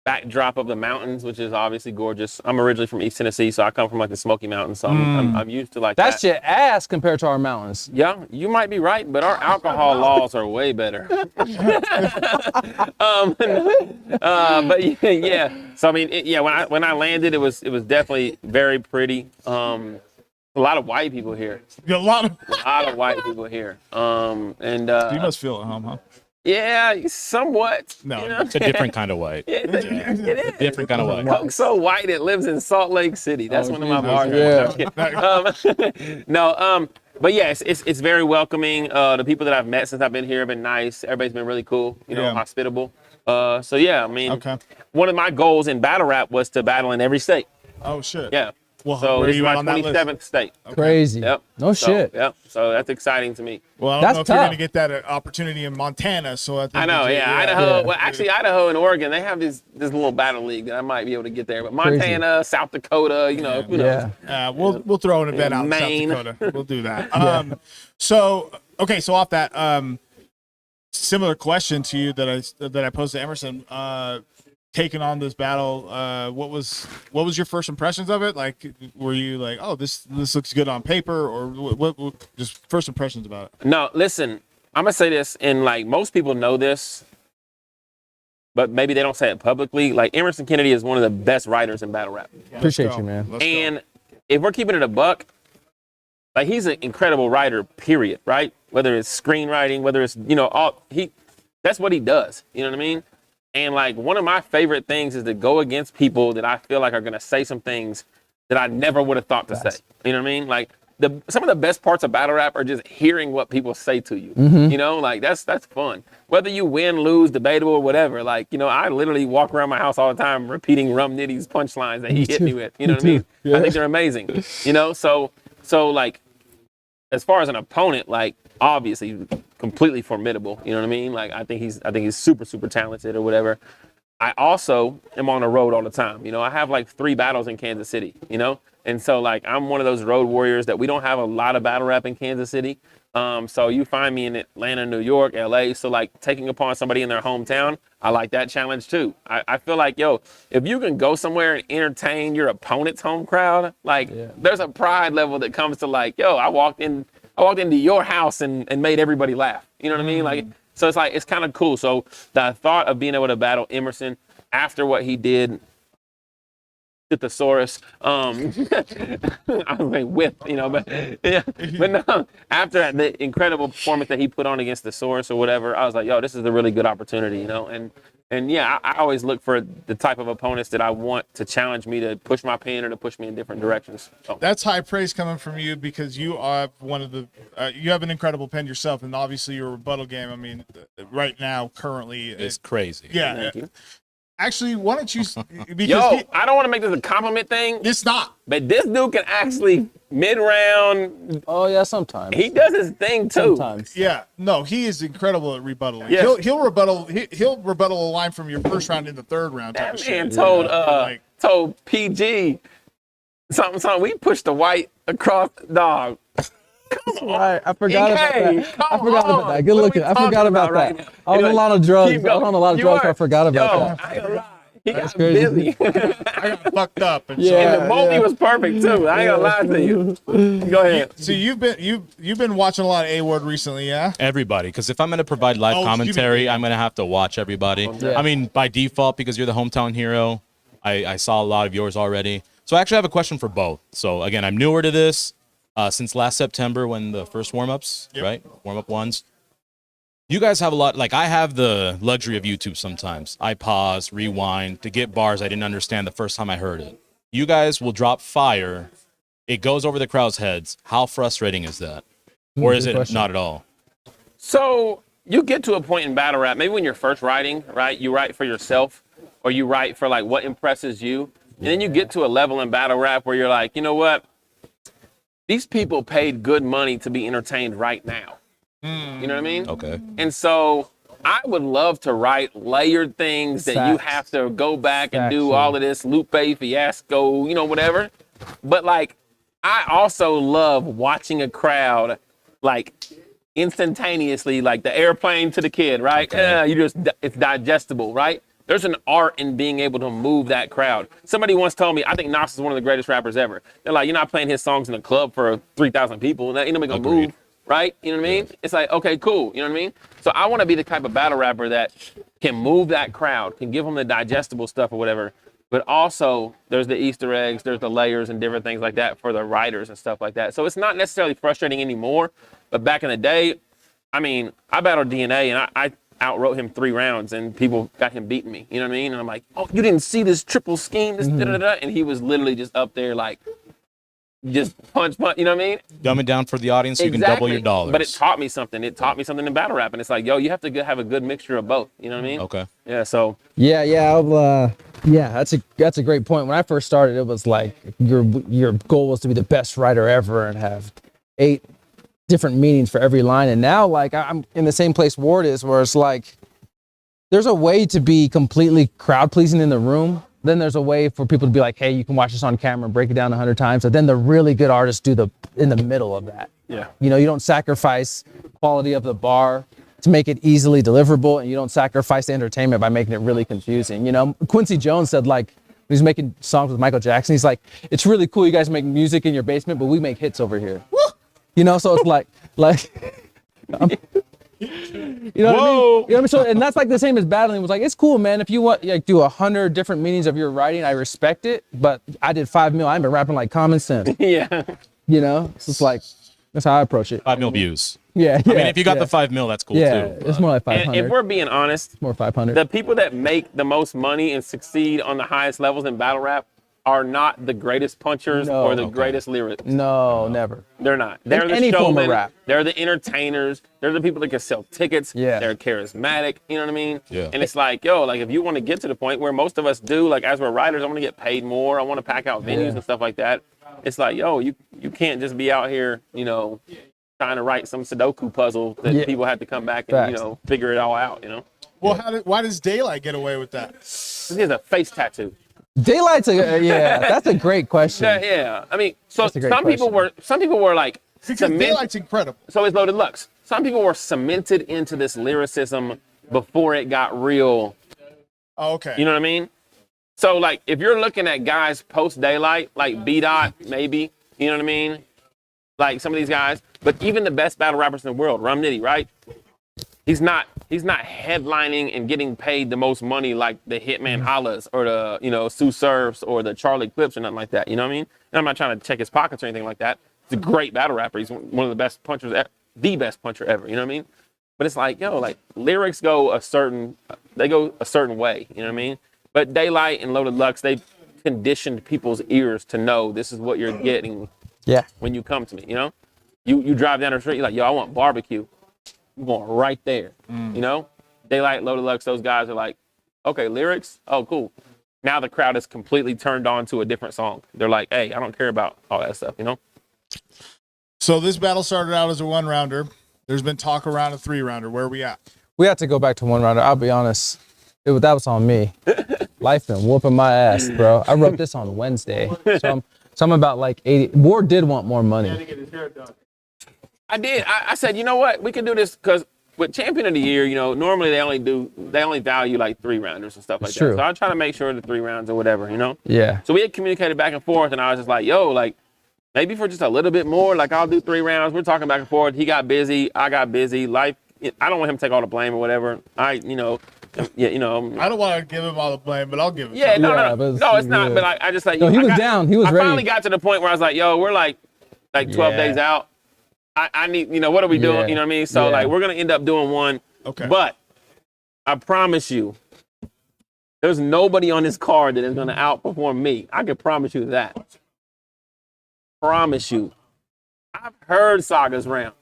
backdrop of the mountains, which is obviously gorgeous. I'm originally from East Tennessee, so I come from like the Smoky Mountains, so I'm used to like That's that. your ass compared to our mountains. Yeah, you might be right, but our alcohol laws are way better. But yeah. So I mean, when I landed, it was definitely very pretty. A lot of white people here. A lot of white people here. You must feel at home, huh? Yeah, somewhat. No, it's a different kind of white. It is. Different kind of white. Coke's so white it lives in Salt Lake City. That's one of my bars. Yeah. But yeah, it's very welcoming. The people that I've met since I've been here have been nice. Everybody's been really cool, hospitable. So yeah, I mean, one of my goals in battle rap was to battle in every state. Oh shit. Yeah. Well, so where this are is you my on that list? 27th state. Crazy. Yep. No shit. Yep. So that's exciting to me. Well, I don't know if you're going to get that opportunity in Montana. So I think I know, that Idaho. Well, actually, Idaho and Oregon, they have this little battle league that I might be able to get there. But Montana, South Dakota, who knows? We'll throw an event out in Maine. South Dakota. We'll do that. So off that, similar question to you that I posed to Emerson. Taking on this battle, what was your first impressions of it? Like, were you like, oh, this looks good on paper, or what just first impressions about it? No, listen, I'm gonna say this, and like most people know this, but maybe they don't say it publicly. Like Emerson Kennedy is one of the best writers in battle rap. Appreciate you, man. And if we're keeping it a buck, like he's an incredible writer, period, right? Whether it's screenwriting, whether it's that's what he does. You know what I mean? And like one of my favorite things is to go against people that I feel like are gonna say some things that I never would have thought to say. You know what I mean? Like some of the best parts of battle rap are just hearing what people say to you. You know, like that's fun. Whether you win, lose, debatable, or whatever. Like, I literally walk around my house all the time repeating Rum Nitty's punchlines that he hit me with. You know what I mean? Yeah. I think they're amazing. So like as far as an opponent, like obviously completely formidable. You know what I mean? Like I think he's super, super talented or whatever. I also am on the road all the time. I have like 3 battles in Kansas City, And so like I'm one of those road warriors that we don't have a lot of battle rap in Kansas City. So you find me in Atlanta, New York, LA. So like taking upon somebody in their hometown, I like that challenge too. I feel like, if you can go somewhere and entertain your opponent's home crowd, like there's a pride level that comes to like, I walked into your house and made everybody laugh. You know what I mean? Like, so it's like, it's kind of cool. So the thought of being able to battle Emerson after what he did with the thesaurus, I was like but no, after the incredible performance that he put on against the thesaurus or whatever, I was like, this is a really good opportunity, And yeah, I always look for the type of opponents that I want to challenge me to push my pen or to push me in different directions. So. That's high praise coming from you because you are one of the you have an incredible pen yourself, and obviously your rebuttal game. I mean, right now, currently, it's crazy. Yeah. Thank you. Actually, why don't you? Because I don't want to make this a compliment thing. It's not. But this dude can actually mid-round. Oh yeah, sometimes he does his thing too. Sometimes. Yeah, no, he is incredible at rebuttaling. Yes. He'll rebuttal a line from your first round in the third round. Type That of man shit. told PG something. We pushed the white across dog. Right, I forgot about that. I forgot about that. Good What are looking. we I forgot talking about about that. right I was on a lot of drugs. I was on a lot of You drugs. are. I forgot about that. I ain't gonna lie. He That's got crazy. busy. I got fucked up. And And the movie was perfect too. I ain't gonna lie to you. Go ahead. So you've been watching a lot of A-Word recently, yeah? Everybody, because if I'm going to provide live commentary, I'm going to have to watch everybody. Yeah. I mean, by default, because you're the hometown hero, I saw a lot of yours already. So I actually have a question for both. So again, I'm newer to this since last September when the first warm-ups, right? Warm-up ones. You guys have a lot, like I have the luxury of YouTube sometimes. I pause, rewind to get bars I didn't understand the first time I heard it. You guys will drop fire. It goes over the crowd's heads. How frustrating is that? Or is it not at all? So you get to a point in battle rap, maybe when you're first writing, right? You write for yourself or you write for like what impresses you. And then you get to a level in battle rap where you're like, you know what? These people paid good money to be entertained right now. You know what I mean? Okay. And so I would love to write layered things that you Facts. have to go back and do Factual. all of this lupe, fiasco, whatever. But like, I also love watching a crowd like instantaneously, like the airplane to the kid, right? It's digestible, right? There's an art in being able to move that crowd. Somebody once told me, I think Nas is one of the greatest rappers ever. They're like, you're not playing his songs in a club for 3,000 people. Ain't nobody gonna move, right? You know what I mean? It's like, okay, cool. You know what I mean? So I want to be the type of battle rapper that can move that crowd, can give them the digestible stuff or whatever. But also, there's the Easter eggs, there's the layers and different things like that for the writers and stuff like that. So it's not necessarily frustrating anymore. But back in the day, I mean, I battled DNA and I outwrote him 3 rounds and people got him beating me. You know what I mean? And I'm like, oh, you didn't see this triple scheme, this da-da-da. And he was literally just up there like, just punch, you know what I mean? Dumb it down for the audience so you can double your dollars. But it taught me something. It taught me something in battle rap. And it's like, yo, you have to have a good mixture of both. You know what I mean? Okay. Yeah, so. Yeah, that's a great point. When I first started, it was like your goal was to be the best writer ever and have 8 different meanings for every line. And now, like, I'm in the same place Ward is, where it's like there's a way to be completely crowd pleasing in the room. Then there's a way for people to be like, hey, you can watch this on camera and break it down 100 times. But then the really good artists do in the middle of that. Yeah. You don't sacrifice quality of the bar to make it easily deliverable, and you don't sacrifice the entertainment by making it really confusing. Quincy Jones said, like, when he's making songs with Michael Jackson, he's like, it's really cool you guys make music in your basement, but we make hits over here. So it's like you know what I mean? So, and that's like the same as battling. It was like, it's cool, man. If you want, like, do 100 different meanings of your writing, I respect it. But I did 5 mil. I've been rapping like common sense. Yeah. So it's like, that's how I approach it. 5 mil views. Yeah. I mean, if you got the 5 mil, that's cool too. It's more like 500. And if we're being honest, it's more 500. The people that make the most money and succeed on the highest levels in battle rap are not the greatest punchers or the greatest lyrics. No, never. They're not. They're the any form of showmen. rap. They're the entertainers. They're the people that can sell tickets. Yeah. They're charismatic. You know what I mean? Yeah. And it's like, yo, like if you want to get to the point where most of us do, like as we're writers, I want to get paid more. I want to pack out venues and stuff like that. It's like, yo, you can't just be out here, trying to write some Sudoku puzzle that people have to come back and, figure it all out, Well, why does Daylight get away with that? He has a face tattoo. Daylight's that's a great question. Yeah. I mean, so That's a great some people were like, Because Daylight's incredible. So is Loaded Lux. Some people were cemented into this lyricism before it got real. Oh, okay. You know what I mean? So like, if you're looking at guys post Daylight, like B-Dot, maybe, you know what I mean? Like some of these guys, but even the best battle rappers in the world, Rum Nitty, right? He's not headlining and getting paid the most money like the Hitman Hollas or the, Sue Surfs or the Charlie Clips or nothing like that. You know what I mean? And I'm not trying to check his pockets or anything like that. He's a great battle rapper. He's one of the best punchers, the best puncher ever. You know what I mean? But it's like, yo, like lyrics go a certain way. You know what I mean? But Daylight and Loaded Lux, they conditioned people's ears to know this is what you're getting. Yeah. When you come to me, you drive down the street, you're like, yo, I want barbecue. I'm going right there. Daylight, Loaded Lux, those guys are like, okay, lyrics, oh, cool. Now the crowd is completely turned on to a different song. They're like, hey, I don't care about all that stuff, So this battle started out as a 1-rounder. There's been talk around a 3-rounder. Where are we at? We have to go back to 1-rounder. I'll be honest. That was on me. Life been whooping my ass, bro. I wrote this on Wednesday. So I'm about like 80. Ward did want more money. I did. I said, you know what? We can do this because with Champion of the Year, normally they only value like 3-rounders and stuff like that. True. So I try to make sure the 3 rounds or whatever, Yeah. So we had communicated back and forth, and I was just like, yo, like maybe for just a little bit more, like I'll do 3 rounds. We're talking back and forth. He got busy. I got busy. Life. I don't want him to take all the blame or whatever. I don't want to give him all the blame, but I'll give him. Yeah, some. No, it's not. But I just like. No, he was down. He was I ready. finally got to the point where I was like, yo, we're like 12 days out. I need, what are we doing? Yeah. You know what I mean? So like, we're gonna end up doing one. Okay. But I promise you, there's nobody on this card that is gonna outperform me. I can promise you that. Promise you. I've heard Saga's round.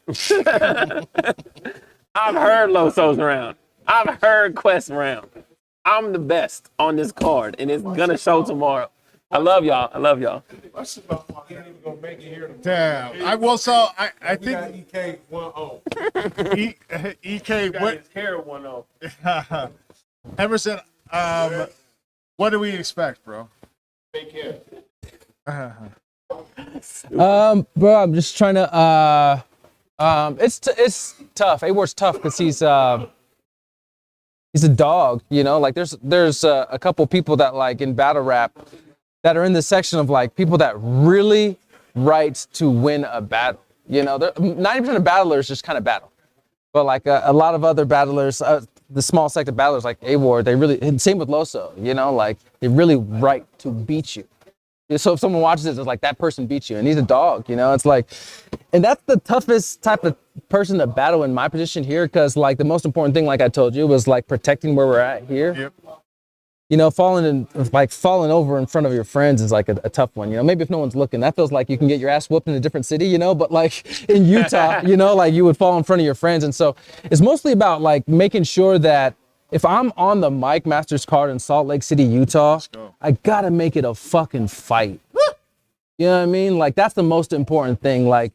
I've heard Loso's round. I've heard Quest round. I'm the best on this card, and it's gonna show tomorrow. I love y'all. I love y'all. Damn. I think EK 1-0. EK Got what his hair 1-0. Emerson, what do we expect, bro? Take care. Bro, I'm just trying to. It's tough. A-Ward's tough because he's a dog. You know, like there's a couple people that like in battle rap that are in the section of like people that really write to win a battle. You know, 90% of battlers just kind of battle, but like a lot of other battlers, the small sect of battlers like A-Ward, they really, and same with Loso. You know, like they really write to beat you. So if someone watches it, it's like that person beat you, and he's a dog, you know. It's like, and that's the toughest type of person to battle in my position here, because like the most important thing, like I told you, was like protecting where we're at here. Yep. You know, falling over in front of your friends is like a tough one. You know, maybe if no one's looking, that feels like you can get your ass whooped in a different city. You know, but like in Utah, you know, like you would fall in front of your friends, and so it's mostly about like making sure that. If I'm on the Mike Masters card in Salt Lake City, Utah, I gotta make it a fucking fight. You know what I mean? Like that's the most important thing. Like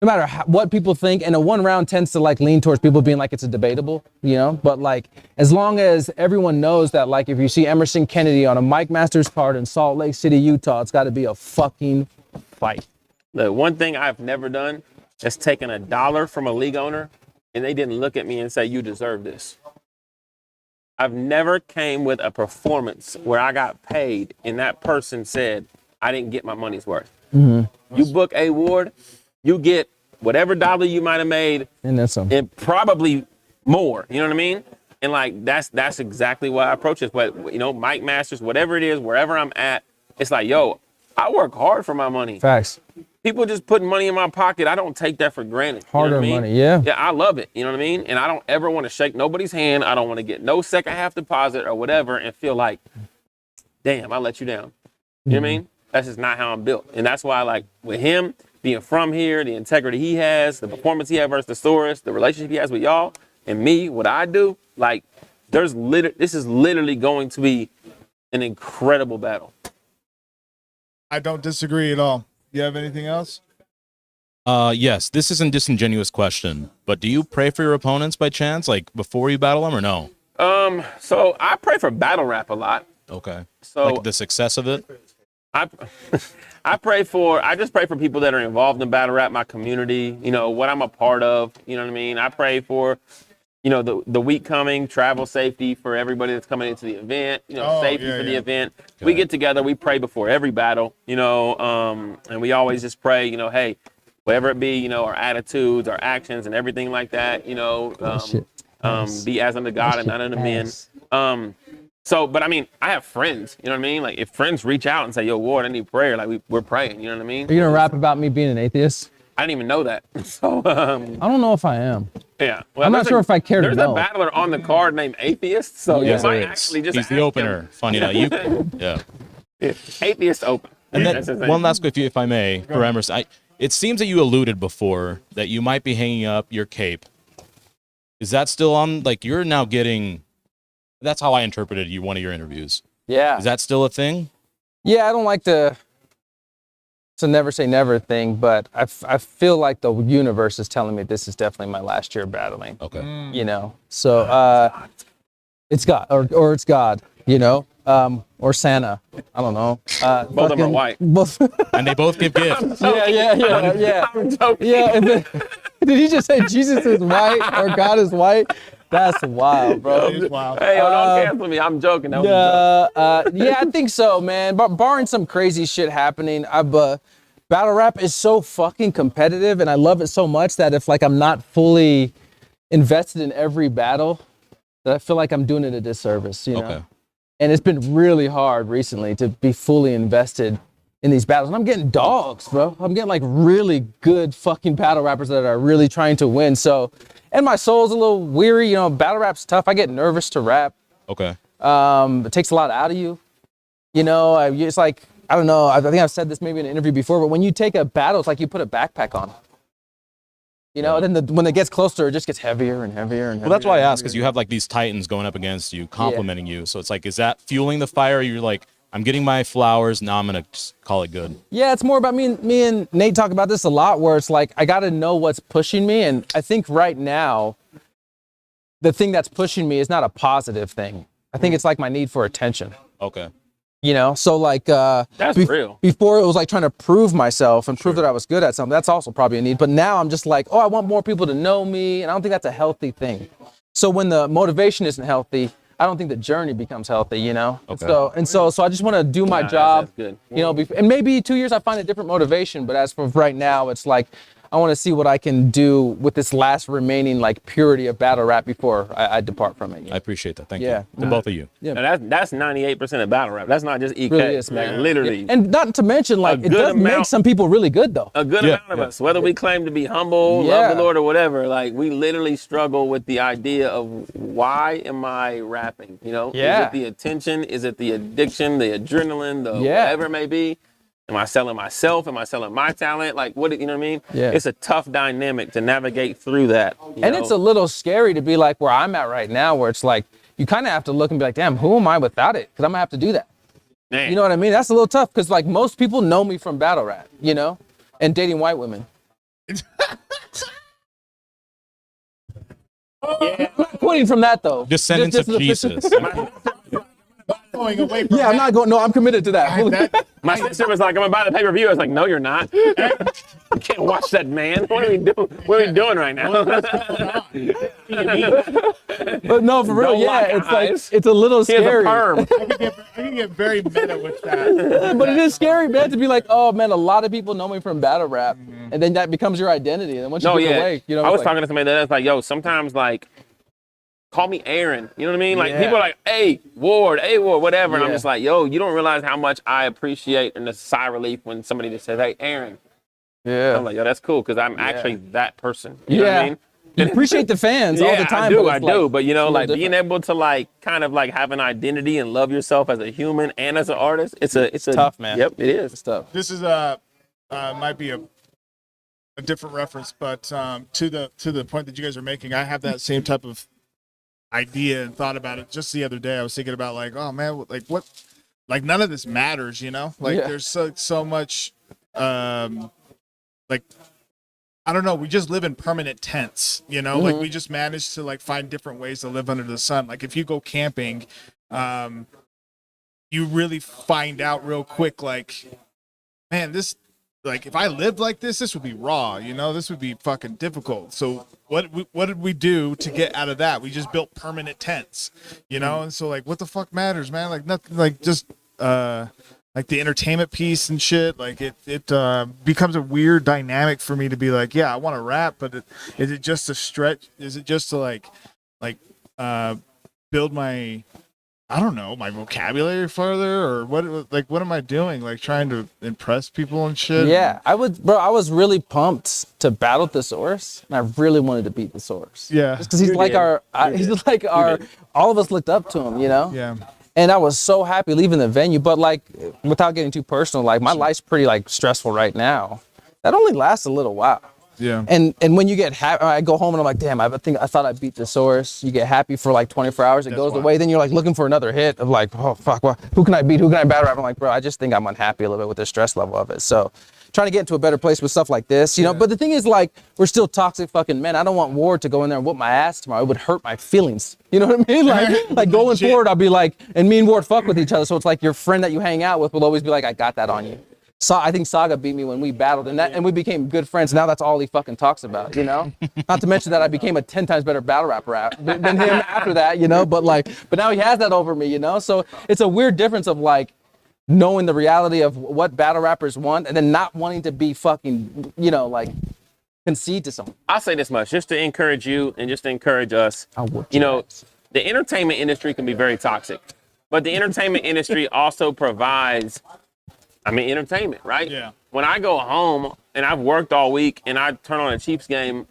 no matter what people think, and a 1 round tends to like lean towards people being like it's a debatable, you know? But like as long as everyone knows that like if you see Emerson Kennedy on a Mike Masters card in Salt Lake City, Utah, it's gotta be a fucking fight. The one thing I've never done is taken $1 from a league owner and they didn't look at me and say, you deserve this. I've never came with a performance where I got paid and that person said, I didn't get my money's worth. Mm-hmm. You book A-Ward, you get whatever dollar you might have made and then some. And probably more, you know what I mean? And like, that's exactly why I approach it. But you know, Mike Masters, whatever it is, wherever I'm at, it's like, yo, I work hard for my money. Facts. People just putting money in my pocket. I don't take that for granted. Harder you know what I mean? money, yeah. Yeah, I love it. You know what I mean? And I don't ever want to shake nobody's hand. I don't want to get no second half deposit or whatever and feel like, damn, I let you down. You know what I mean? That's just not how I'm built. And that's why, like, with him being from here, the integrity he has, the performance he has versus the Saurus, the relationship he has with y'all, and me, what I do, like, this is literally going to be an incredible battle. I don't disagree at all. You have anything else? Yes, this is a disingenuous question, but do you pray for your opponents by chance, like before you battle them or no? So I pray for battle rap a lot. Okay. So like the success of it? I just pray for people that are involved in battle rap, my community, you know, what I'm a part of, you know what I mean? I pray for, you know, the week coming, travel safety for everybody that's coming into the event, you know, safety for the event. Okay. We get together, we pray before every battle, you know, and we always just pray, you know, hey, whatever it be, you know, our attitudes, our actions and everything like that, you know, be as unto God and not unto men. So, but I mean, I have friends, you know what I mean? Like if friends reach out and say, yo, Ward, I need prayer, like we're praying, you know what I mean? Are you gonna rap about me being an atheist? I didn't even know that. So, I don't know if I am. Yeah. Well, I'm not sure if I care to know. There's a battler on the card named Atheist, so Yeah, you might actually just He's the opener. him. Funny enough. Yeah. Atheist open. And That's his then name. one last question, if I may, for Emerson. It seems that you alluded before that you might be hanging up your cape. Is that still on? Like you're now getting. That's how I interpreted one of your interviews. Yeah. Is that still a thing? Yeah, I don't like to never say never thing, but I feel like the universe is telling me this is definitely my last year battling. Okay. You know, so it's God or it's God, you know, or Santa. I don't know. Both of them are white. And they both give gifts. Yeah. I'm joking. Yeah. Did he just say Jesus is white or God is white? That's wild, bro. That is wild. Hey, yo, don't cancel me. I'm joking. That was a joke. Yeah, I think so, man. But barring some crazy shit happening, battle rap is so fucking competitive, and I love it so much that if like I'm not fully invested in every battle, that I feel like I'm doing it a disservice, you know? Okay. And it's been really hard recently to be fully invested in these battles. And I'm getting dogs, bro. I'm getting like really good fucking battle rappers that are really trying to win. So, and my soul's a little weary, you know, battle rap's tough. I get nervous to rap. Okay. It takes a lot out of you. You know, it's like, I don't know, I think I've said this maybe in an interview before, but when you take a battle, it's like you put a backpack on. You know, then when it gets closer, it just gets heavier and heavier and heavier. Well, that's why I asked, because you have like these titans going up against you, complimenting you. So it's like, is that fueling the fire? Or you're like, I'm getting my flowers. Now I'm gonna just call it good. Yeah, it's more about me and Nate talk about this a lot, where it's like I got to know what's pushing me, and I think right now the thing that's pushing me is not a positive thing. I think it's like my need for attention. Okay. You know, so like that's real. Before it was like trying to prove myself and prove that I was good at something. That's also probably a need. But now I'm just like, oh, I want more people to know me, and I don't think that's a healthy thing. So when the motivation isn't healthy, I don't think the journey becomes healthy, you know? Okay. So I just want to do my job, that's good. you know, and maybe 2 years I find a different motivation, but as for right now, it's like, I want to see what I can do with this last remaining like purity of battle rap before I depart from it. You know? I appreciate that. Thank Yeah. you to both of you. Yeah. And that's 98% of battle rap. That's not just EK. Really is, Like, man. literally. Yeah. And not to mention, like, it does make some people really good, though. A good amount of us, whether we claim to be humble, love the Lord, or whatever, like we literally struggle with the idea of why am I rapping? You know, is it the attention? Is it the addiction, the adrenaline, the whatever it may be? Am I selling myself? Am I selling my talent? Like, what, you know what I mean? Yeah. It's a tough dynamic to navigate through that. And it's a little scary to be like where I'm at right now, where it's like, you kind of have to look and be like, damn, who am I without it? Because I'm going to have to do that. Man. You know what I mean? That's a little tough because like most people know me from battle rap, you know, and dating white women. I'm not quitting from that though. Descendants of Jesus. Going away from I'm not going. No, I'm committed to that. My sister was like, I'm gonna buy the pay-per-view. I was like, no, you're not. You can't watch that, man. What are we doing? What are we doing right now? But no, for real, Don't lock it's like eyes. it's a little He has a scary. perm. I can get very meta with that. But it is scary, man, to be like, oh man, a lot of people know me from battle rap, and then that becomes your identity. And then once you get away, you know. I was like, talking to somebody that's like, yo, sometimes like, call me Aaron. You know what I mean? Like people are like, hey, Ward, whatever. And I'm just like, yo, you don't realize how much I appreciate and the sigh of relief when somebody just says, hey, Aaron. Yeah. I'm like, yo, that's cool because I'm actually that person. You know what I mean? You appreciate the fans all the time. I do. But you know, like being able to like kind of like have an identity and love yourself as a human and as an artist, it's tough, man. Yep, it is. It's tough. This is might be a different reference, but to the point that you guys are making, I have that same type of idea and thought about it just the other day. I was thinking about like, oh man, like what, like none of this matters, you know? Like there's so much, like, I don't know. We just live in permanent tents, you know, like we just manage to like find different ways to live under the sun. Like if you go camping, you really find out real quick, like, man, this, like if I lived like this would be raw, you know, this would be fucking difficult. So what did we do to get out of that? We just built permanent tents, you know? And so like, what the fuck matters, man? Like nothing, like just, like the entertainment piece and shit, like it becomes a weird dynamic for me to be like, yeah, I want to rap, but is it just a stretch? Is it just to like build my, I don't know, my vocabulary further, or what am I doing? Like trying to impress people and shit? Yeah, I was really pumped to battle Thesaurus, and I really wanted to beat Thesaurus. Yeah. Just because he's like all of us looked up to him, you know? Yeah. And I was so happy leaving the venue, but like, without getting too personal, like my life's pretty like stressful right now. That only lasts a little while. Yeah. And when you get happy, I go home and I'm like, damn, I thought I beat Thesaurus. You get happy for like 24 hours, it goes away. Then you're like looking for another hit of like, oh fuck, well, who can I beat? Who can I battle rap? I'm like, bro, I just think I'm unhappy a little bit with the stress level of it. So trying to get into a better place with stuff like this, you know. But the thing is, like, we're still toxic fucking men. I don't want Ward to go in there and whoop my ass tomorrow. It would hurt my feelings. You know what I mean? Like going forward, I'll be like, and me and Ward fuck with each other. So it's like your friend that you hang out with will always be like, I got that on you. So I think Saga beat me when we battled, and we became good friends. Now that's all he fucking talks about, you know. Not to mention that I became a 10 times better battle rapper than him after that, you know. But now he has that over me, you know. So it's a weird difference of like knowing the reality of what battle rappers want and then not wanting to be fucking, you know, like concede to someone. I'll say this much, just to encourage you and just to encourage us. You know, the entertainment industry can be very toxic, but the entertainment industry also provides, entertainment, right? Yeah. When I go home and I've worked all week and I turn on a Chiefs game,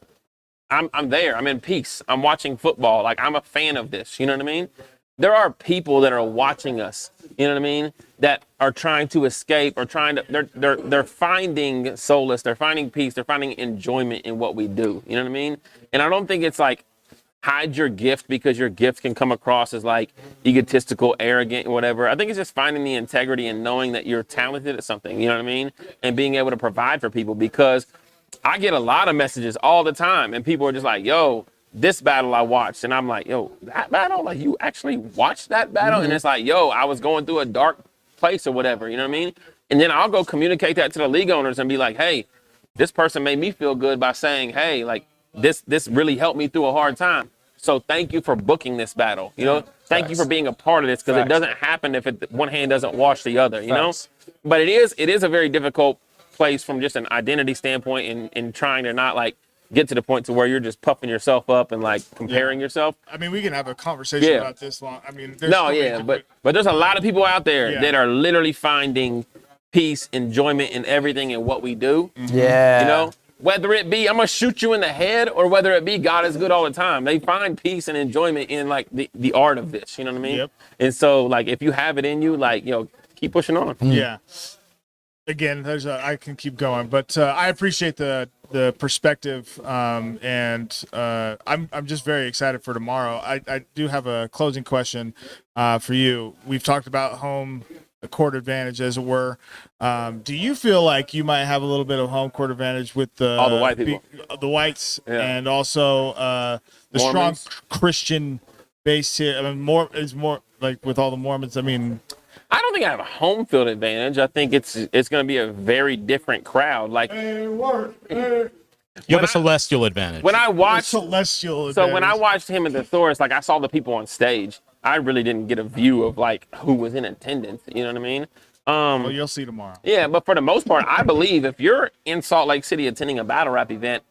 I'm there. I'm in peace. I'm watching football. Like, I'm a fan of this. You know what I mean? There are people that are watching us, you know what I mean, that are trying to escape or they're finding solace, they're finding peace, they're finding enjoyment in what we do, you know what I mean? And I don't think it's like hide your gift because your gift can come across as like egotistical, arrogant, whatever. I think it's just finding the integrity and knowing that you're talented at something, you know what I mean? And being able to provide for people, because I get a lot of messages all the time and people are just like, yo, this battle I watched. And I'm like, yo, that battle? Like, you actually watched that battle? And it's like, yo, I was going through a dark place or whatever, you know what I mean? And then I'll go communicate that to the league owners and be like, hey, this person made me feel good by saying, hey, like, this really helped me through a hard time. So thank you for booking this battle. You know, thank you for being a part of this, because it doesn't happen if one hand doesn't wash the other, you know? But it is a very difficult place from just an identity standpoint and trying to not like get to the point to where you're just puffing yourself up and like comparing yourself. I mean, we can have a conversation about this long. I mean, there's but there's a lot of people out there that are literally finding peace, enjoyment in everything and what we do. Yeah. You know? Whether it be I'm gonna shoot you in the head or whether it be God is good all the time, they find peace and enjoyment in like the art of this. You know what I mean? Yep. And so like if you have it in you, like, you know, keep pushing on. Yeah. Again, I can keep going, but I appreciate the perspective, and I'm just very excited for tomorrow. I do have a closing question for you. We've talked about home court advantage, as it were. Do you feel like you might have a little bit of home court advantage with all the white people, the whites, and also the Mormons? strong Christian base here? I mean, more like with all the Mormons. I mean, I don't think I have a home field advantage. I think it's going to be a very different crowd. Like, You have a celestial advantage. when I watched celestial so when I watched him at the Thesaurus, like I saw the people on stage. I really didn't get a view of like who was in attendance. You know what I mean? Well, you'll see tomorrow. Yeah, but for the most part, I believe if you're in Salt Lake City attending a battle rap event,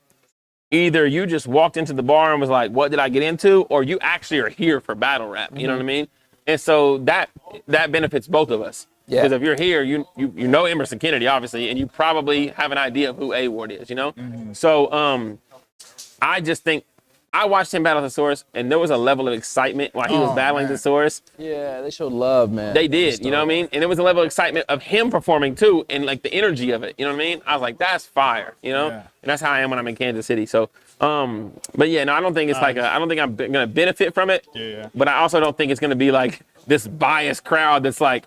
either you just walked into the bar and was like, what did I get into? Or you actually are here for battle rap. You know what I mean? And so that benefits both of us. Yeah. Because if you're here, you know Emerson Kennedy, obviously, and you probably have an idea of who A-Ward is, you know? So I just think I watched him battle Thesaurus, and there was a level of excitement while he was battling Thesaurus. Yeah, they showed love, man. They did, you know what I mean? And there was a level of excitement of him performing too, and like the energy of it, you know what I mean? I was like, that's fire, you know? And that's how I am when I'm in Kansas City. So, but yeah, no, I don't think it's like I don't think I'm gonna benefit from it. Yeah. But I also don't think it's gonna be like this biased crowd that's like,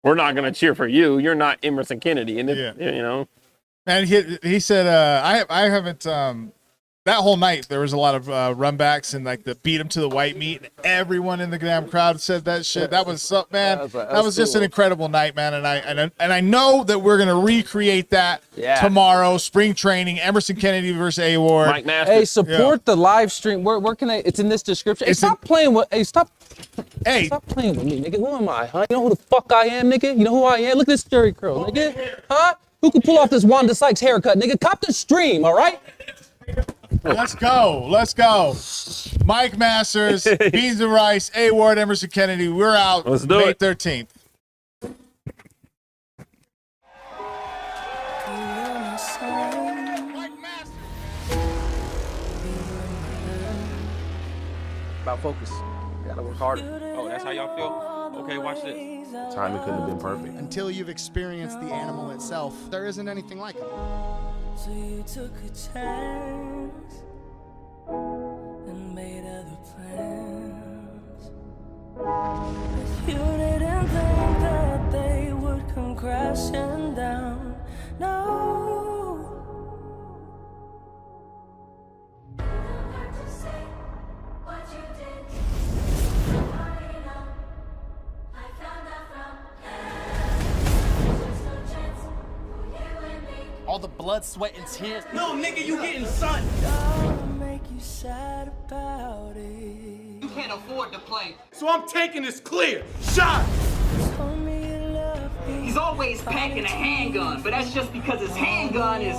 we're not gonna cheer for you. You're not Emerson Kennedy, and you know. And he said, I haven't. That whole night there was a lot of runbacks and like the beat him to the white meat. And everyone in the damn crowd said that shit. That was up, man. That was just an incredible night, man. And I know that we're gonna recreate that tomorrow. Spring training, Emerson Kennedy versus A-Ward. Mike Masters. Hey, support the live stream. Where can I? It's in this description. Hey, stop playing with. Hey, stop playing with me, nigga. Who am I, huh? You know who the fuck I am, nigga? You know who I am? Look at this Jerry curl, nigga. Huh? Who can pull off this Wanda Sykes haircut, nigga? Cop the stream, all right? Let's go. Mike Masters, Beans and Rice, A-Ward, Emerson Kennedy. We're out. Let's do May it. 13th. About focus. You gotta work harder. Oh, that's how y'all feel? Okay, watch this. Timing couldn't have been perfect. Until you've experienced the animal itself, there isn't anything like it. So you took a chance and made other plans. But you didn't think that they would come crashing down. No. All the blood, sweat, and tears. No, nigga, you getting sun. Don't make you sad about it. You can't afford to play. So I'm taking this clear. Shot. He's always packing a handgun, but that's just because his handgun is